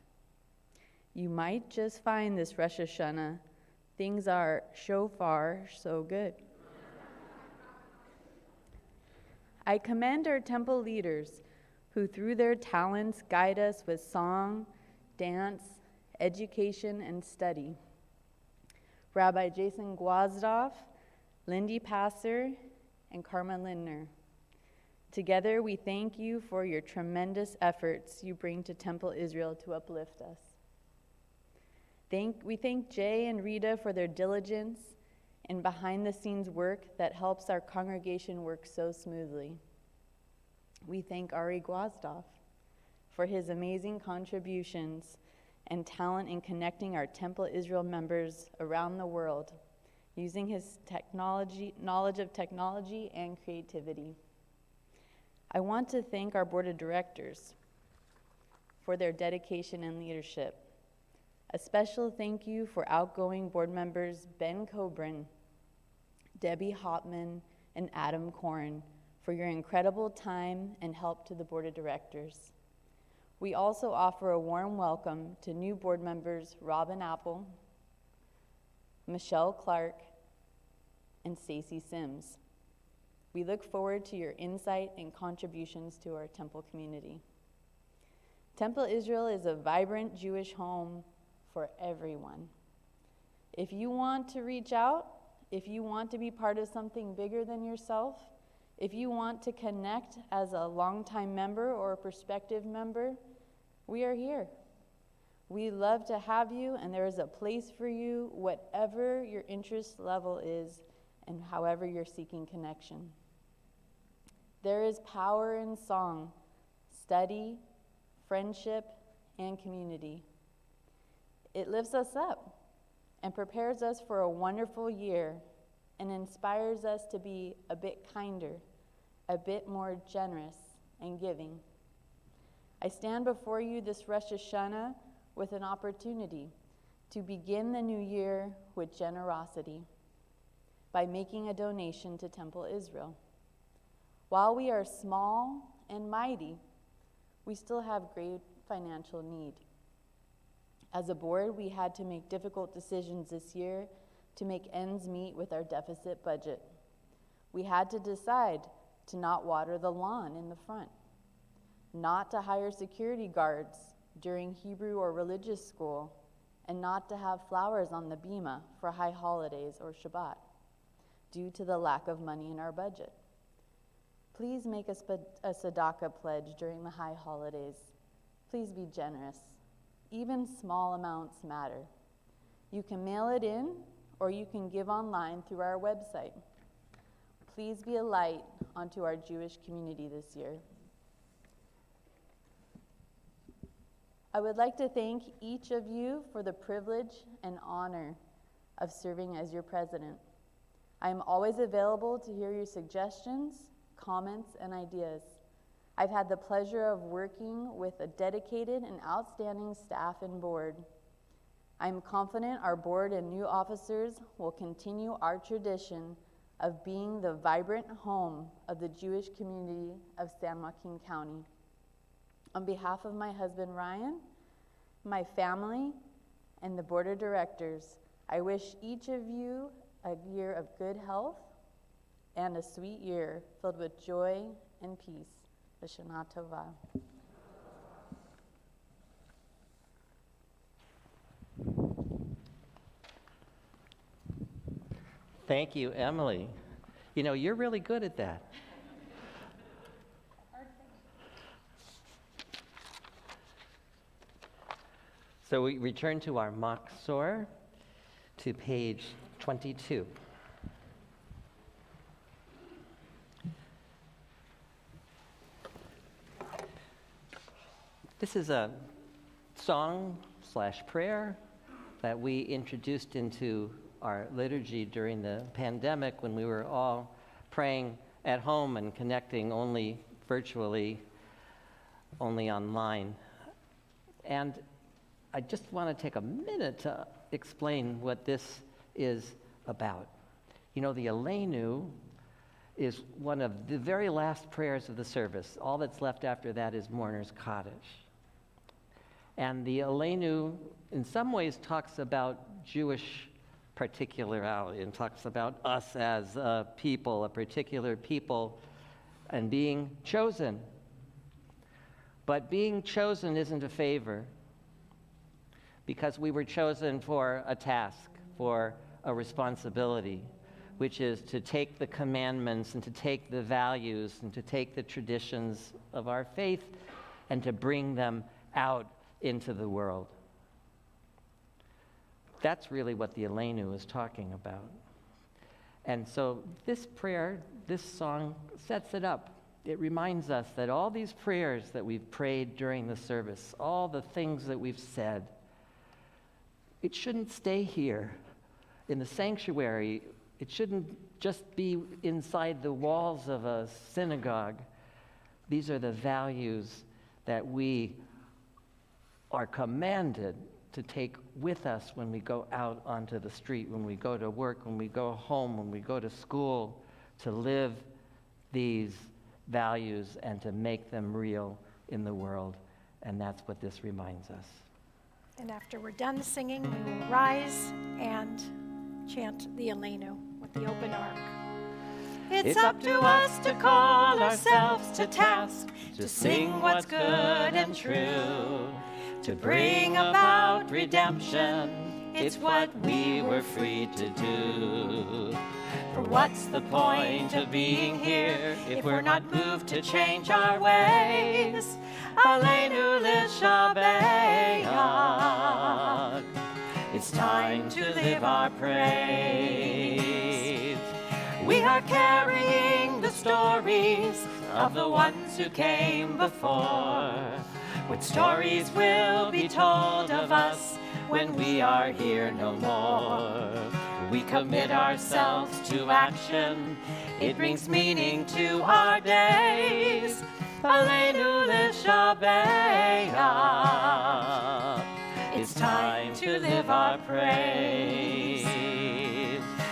You might just find this Rosh Hashanah, things are so far so good. I commend our temple leaders who through their talents guide us with song, dance, education, and study. Rabbi Jason Gwazdoff, Lindy Passer, and Karma Lindner. Together, we thank you for your tremendous efforts you bring to Temple Israel to uplift us. We thank Jay and Rita for their diligence and behind-the-scenes work that helps our congregation work so smoothly. We thank Ari Gwazdoff for his amazing contributions and talent in connecting our Temple Israel members around the world, using his knowledge of technology and creativity. I want to thank our board of directors for their dedication and leadership. A special thank you for outgoing board members Ben Coburn, Debbie Hopman, and Adam Korn for your incredible time and help to the board of directors. We also offer a warm welcome to new board members Robin Apple, Michelle Clark, and Stacy Sims. We look forward to your insight and contributions to our temple community. Temple Israel is a vibrant Jewish home for everyone. If you want to reach out, if you want to be part of something bigger than yourself, if you want to connect as a longtime member or a prospective member, we are here. We love to have you, and there is a place for you, whatever your interest level is and however you're seeking connection. There is power in song, study, friendship, and community. It lifts us up and prepares us for a wonderful year and inspires us to be a bit kinder, a bit more generous and giving. I stand before you this Rosh Hashanah with an opportunity to begin the new year with generosity by making a donation to Temple Israel. While we are small and mighty, we still have great financial need. As a board, we had to make difficult decisions this year to make ends meet with our deficit budget. We had to decide to not water the lawn in the front, not to hire security guards during Hebrew or religious school, and not to have flowers on the bima for high holidays or Shabbat, due to the lack of money in our budget. Please make a tzedakah pledge during the high holidays. Please be generous. Even small amounts matter. You can mail it in, or you can give online through our website. Please be a light onto our Jewish community this year. I would like to thank each of you for the privilege and honor of serving as your president. I am always available to hear your suggestions, comments, and ideas. I've had the pleasure of working with a dedicated and outstanding staff and board. I am confident our board and new officers will continue our tradition of being the vibrant home of the Jewish community of San Joaquin County. On behalf of my husband Ryan, my family, and the board of directors, I wish each of you a year of good health and a sweet year filled with joy and peace. Hashanah Tova. Thank you, Emily. You know, you're really good at that. So we return to our Machzor, to page 22. This is a song/prayer that we introduced into our liturgy during the pandemic when we were all praying at home and connecting only virtually, only online. And I just want to take a minute to explain what this is about. You know, the Aleinu is one of the very last prayers of the service. All that's left after that is Mourner's Kaddish. And the Aleinu, in some ways, talks about Jewish particularity and talks about us as a people, a particular people, and being chosen. But being chosen isn't a favor, because we were chosen for a task, for a responsibility, which is to take the commandments and to take the values and to take the traditions of our faith and to bring them out into the world. That's really what the Aleinu is talking about. And so this prayer, this song, sets it up. It reminds us that all these prayers that we've prayed during the service, all the things that we've said, it shouldn't stay here in the sanctuary. It shouldn't just be inside the walls of a synagogue. These are the values that we are commanded to take with us when we go out onto the street, when we go to work, when we go home, when we go to school, to live these values and to make them real in the world. And that's what this reminds us. And after we're done singing, we will rise and chant the Aleinu with the open ark. It's up to us to call ourselves to task, to sing what's good and true, to bring about redemption. It's what we were free to do. For what's the point of being here if we're not moved to change our ways? Aleinu l'shabeach. It's time to live our praise. We are carrying the stories of the ones who came before. What stories will be told of us when we are here no more? We commit ourselves to action. It brings meaning to our days. Aleinu l'shabeach. It's time to live our praise.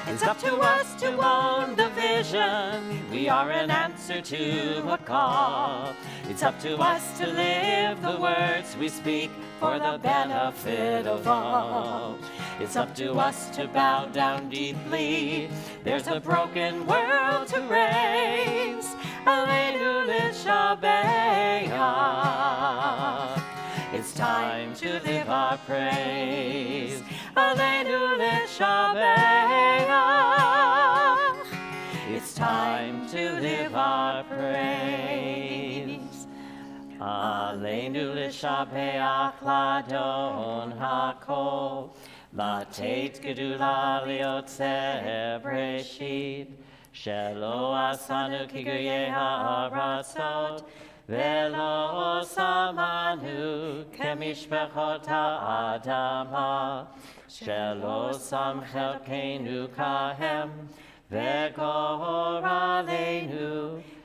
It's up to us to own the vision. We are an answer to a call. It's up to us to live the words we speak for the benefit of all. It's up to us to bow down deeply. There's a broken world to raise. Aleinu l'shabeach. It's time to live our praise. Aleinu l'shabeach. It's time to live our praise. Aleinu l'shabeach l'Adon hakol, לתת גדולה ליוצא בראשית, שלא עשנו כגויי הארצות, ולא שמנו כמשפחות האדמה, שלא שם חלקנו כהם, וגורלנו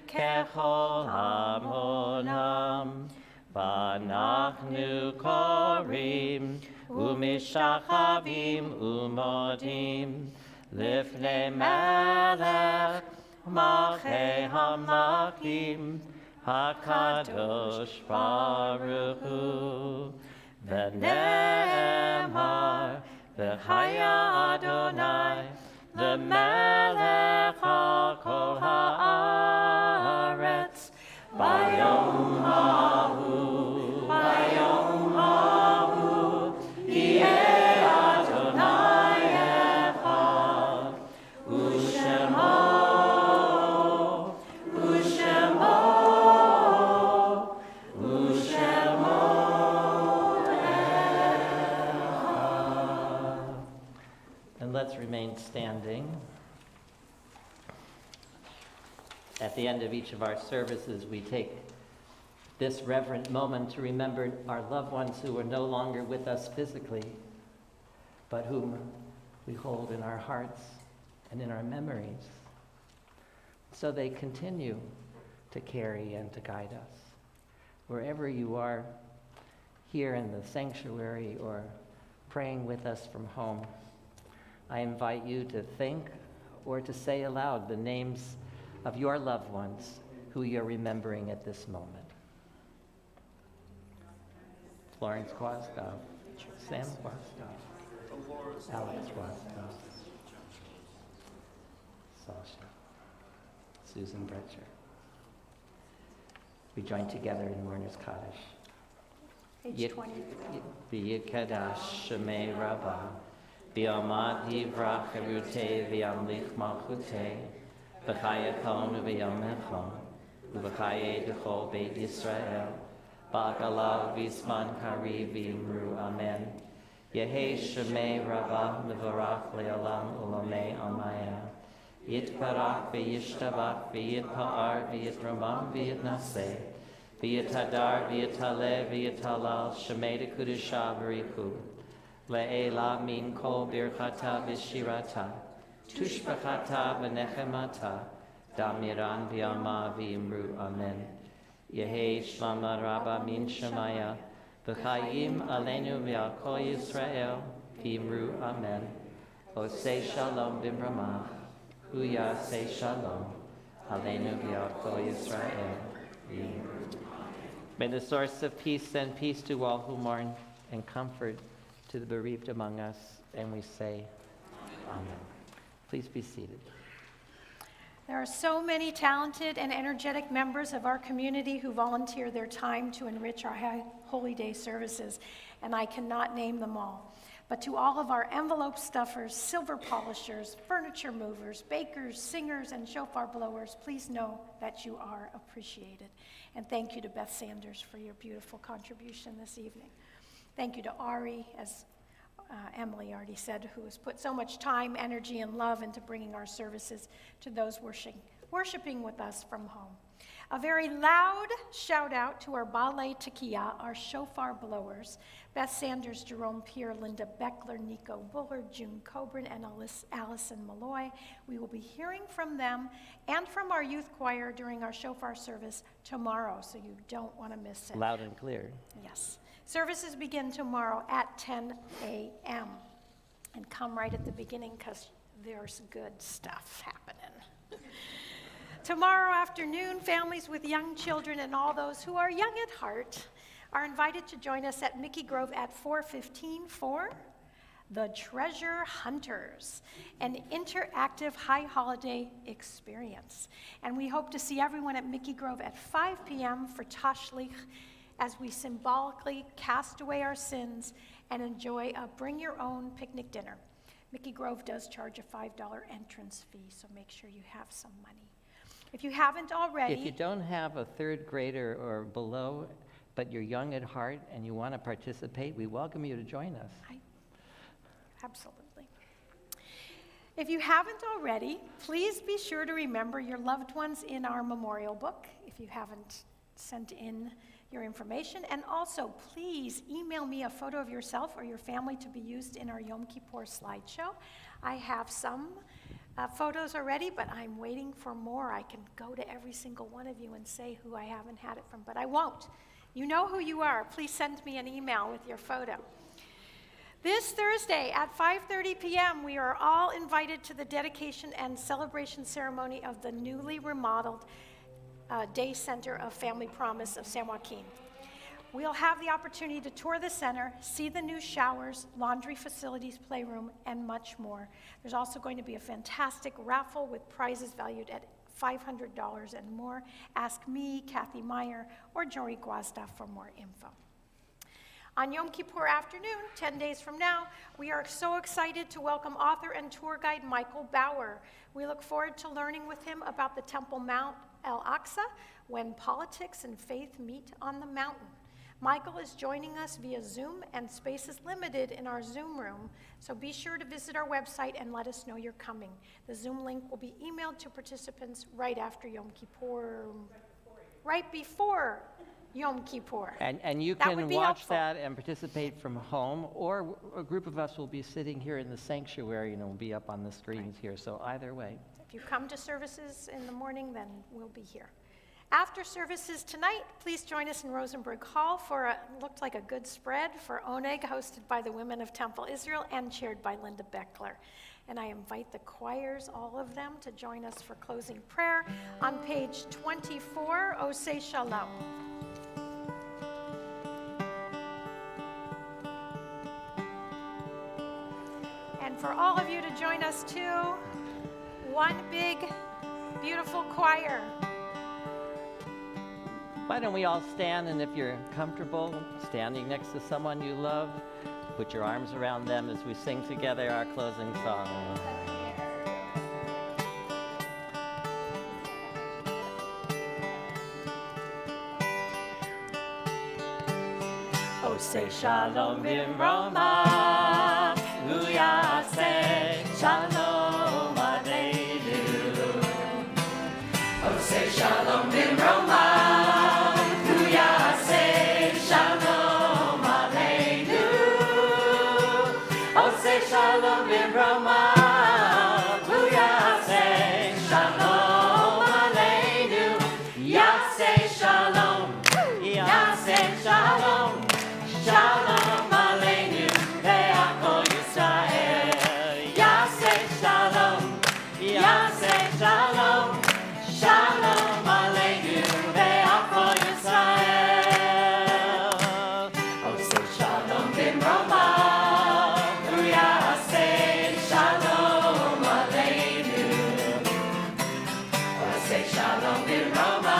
ככל המונם. ואנחנו קוראים ומשחווים ומודים לפני מלך מלכי המלכים הקדוש ברוך הוא. ונאמר וחיה אדוני למלך על כל הארץ. ביום ההוא, ביום ההוא, יהיה אדוני אחד, ושמו, ושמו, ושמו אחד. And let's remain standing. At the end of each of our services, we take this reverent moment to remember our loved ones who are no longer with us physically, but whom we hold in our hearts and in our memories. So they continue to carry and to guide us. Wherever you are, here in the sanctuary or praying with us from home, I invite you to think or to say aloud the names of your loved ones who you're remembering at this moment. Florence Guastav, Sam Guastav, Alex Guastav, Sasha, Susan Bretcher. We join together in Mourner's Kaddish. Page 20. V'yikadash shemei Rabbah, v'yamad yivrach erutei v'yamlich malchutei, v'chayakon v'yamechon, v'chaye d'chol beit Yisrael, ba'agalav v'isman kari v'imru amen. Yehei shemei Rabbah mevarach le'olam ulamei amaya. Yitparach v'yishtabach v'yitpa'ar v'yitramam v'yitnaseh. V'yitadar, v'yitale, v'yitalal, shemei dekudusha v'richu. Le'ela min kol birchata v'shirata. Tushbachata v'nechemata. Damiran v'yama v'imru amen. Yehei shlama rabba min shemaya. V'chayim aleinu v'al kol Yisrael. V'imru amen. Osei shalom b'mramach. Huya say shalom. Aleinu v'al kol Yisrael. V'imru. May the source of peace send peace to all who mourn and comfort to the bereaved among us. And we say, Amen. Please be seated. There are so many talented and energetic members of our community who volunteer their time to enrich our Holy Day services, and I cannot name them all. But to all of our envelope stuffers, silver polishers, furniture movers, bakers, singers, and shofar blowers, please know that you are appreciated. And thank you to Beth Sanders for your beautiful contribution this evening. Thank you to Ari, as Emily already said, who has put so much time, energy, and love into bringing our services to those worshiping with us from home. A very loud shout out to our Balei Tekiah, our shofar blowers, Beth Sanders, Jerome Pierre, Linda Beckler, Nico Bullard, June Coburn, and Allison Malloy. We will be hearing from them and from our youth choir during our shofar service tomorrow, so you don't want to miss it. Loud and clear. Yes. Services begin tomorrow at 10 a.m. And come right at the beginning because there's good stuff happening. Tomorrow afternoon, families with young children and all those who are young at heart are invited to join us at Mickey Grove at 4:15 for The Treasure Hunters, an interactive high holiday experience. And we hope to see everyone at Mickey Grove at 5 p.m. for Tashlich, as we symbolically cast away our sins and enjoy a bring-your-own picnic dinner. Mickey Grove does charge a $5 entrance fee, so make sure you have some money. If you haven't already... If you don't have a third grader or below, but you're young at heart and you want to participate, we welcome you to join us. Absolutely. If you haven't already, please be sure to remember your loved ones in our memorial book, if you haven't sent in your information. And also, please email me a photo of yourself or your family to be used in our Yom Kippur slideshow. I have some photos already, but I'm waiting for more. I can go to every single one of you and say who I haven't had it from, but I won't. You know who you are. Please send me an email with your photo. This Thursday at 5:30 p.m., we are all invited to the dedication and celebration ceremony of the newly remodeled Day Center of Family Promise of San Joaquin. We'll have the opportunity to tour the center, see the new showers, laundry facilities, playroom, and much more. There's also going to be a fantastic raffle with prizes valued at $500 and more. Ask me, Kathy Meyer, or Jory Guazda for more info. On Yom Kippur afternoon, 10 days from now, we are so excited to welcome author and tour guide Michael Bauer. We look forward to learning with him about the Temple Mount Al-Aqsa, when politics and faith meet on the mountain. Michael is joining us via Zoom, and space is limited in our Zoom room, so be sure to visit our website and let us know you're coming. The Zoom link will be emailed to participants right after Yom Kippur, right before Yom Kippur. And you can watch that and participate from home, or a group of us will be sitting here in the sanctuary and it will be up on the screens here, so either way. If you come to services in the morning, then we'll be here. After services tonight, please join us in Rosenberg Hall for looked like a good spread for Oneg, hosted by the Women of Temple Israel and chaired by Linda Beckler. And I invite the choirs, all of them, to join us for closing prayer on page 24, Oseh Shalom. And for all of you to join us too, one big, beautiful choir. Why don't we all stand, and if you're comfortable standing next to someone you love, put your arms around them as we sing together our closing song. Oseh Shalom Bimroma, Uyaseh Shalom Aleinu. Oseh Shalom Bimroma, Uyaseh Shalom Aleinu. Oseh Shalom Bimroma, Uyaseh Shalom Aleinu. Yaseh Shalom, Yaseh Shalom. Shalom Aleinu ve'achol Yisrael. Yaseh Shalom, Yaseh Shalom. Shalom Aleinu ve'achol Yisrael. Oseh Shalom bimroma, Uyaseh Shalom Aleinu. Oseh Shalom bimroma.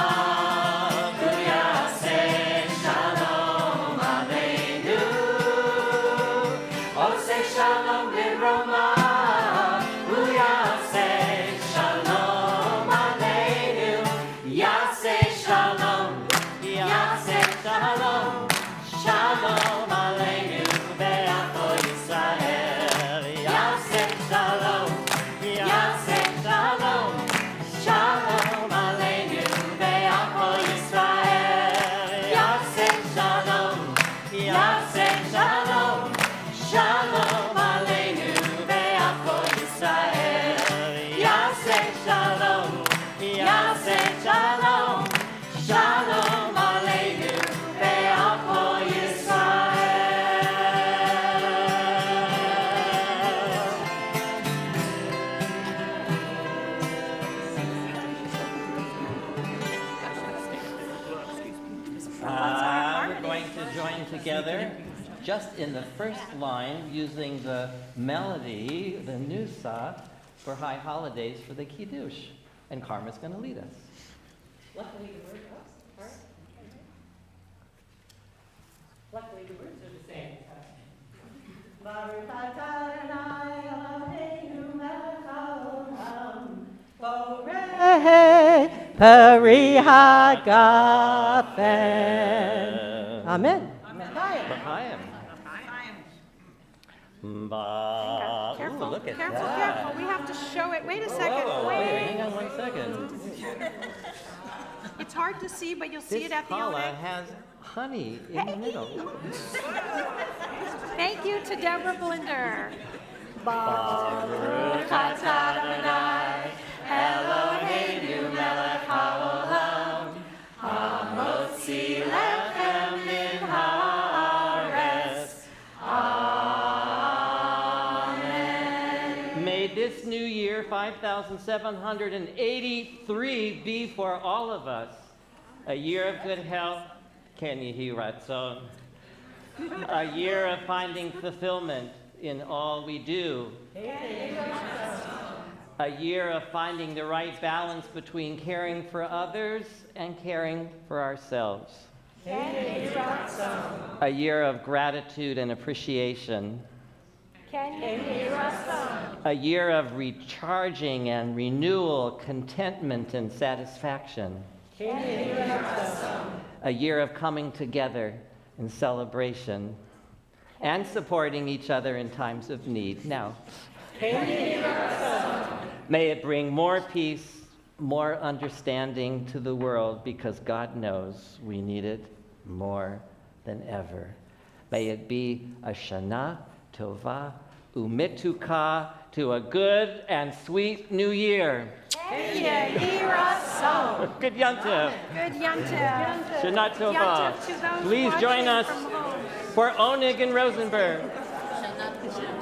Shalom Bimroma, Uyaseh Shalom Aleinu. Yaseh Shalom, Yaseh Shalom. Shalom Aleinu ve'achol Yisrael. Yaseh Shalom, Yaseh Shalom. Shalom Aleinu ve'achol Yisrael. Yaseh Shalom, Yaseh Shalom. Shalom Aleinu ve'achol Yisrael. Yaseh Shalom, Yaseh Shalom. Shalom Aleinu ve'achol We're going to join together just in the first line using the melody, the Nusa, for High Holidays for the Kiddush. And Karma's going to lead us. Luckily, the words are the same. Baruch atah Adonai Eloheinu melech haolam, borei peri hagafen. Amen. L'chaim. Careful, Look at careful, that. careful. We have to show it. Wait a second. Whoa, Wait. hang on 1 second. It's hard to see, but you'll see This it at the challah Oneg. has honey in the middle. Thank you to Deborah Blinder. Baruch atah Adonai Eloheinu melech haolam, hamotzi lechem min haaretz. Amen. May this new year, 5,783, be for all of us a year of good health, Ken Yehi Ratzon, a year of finding fulfillment in all we do, a year of finding the right balance between caring for others and caring for ourselves, a year of gratitude and appreciation, a year of recharging and renewal, contentment and satisfaction, a year of coming together in celebration and supporting each other in times of need. Now, may it bring more peace, more understanding to the world, because God knows we need it more than ever. May it be a Shana Tova Umituka, to a good and sweet new year. Yehi Ratzon. Tov. Good Yontif. Good Yontif. Shana Tova. Yontif to those Please join watching us from home. for Onig and Rosenberg. Shana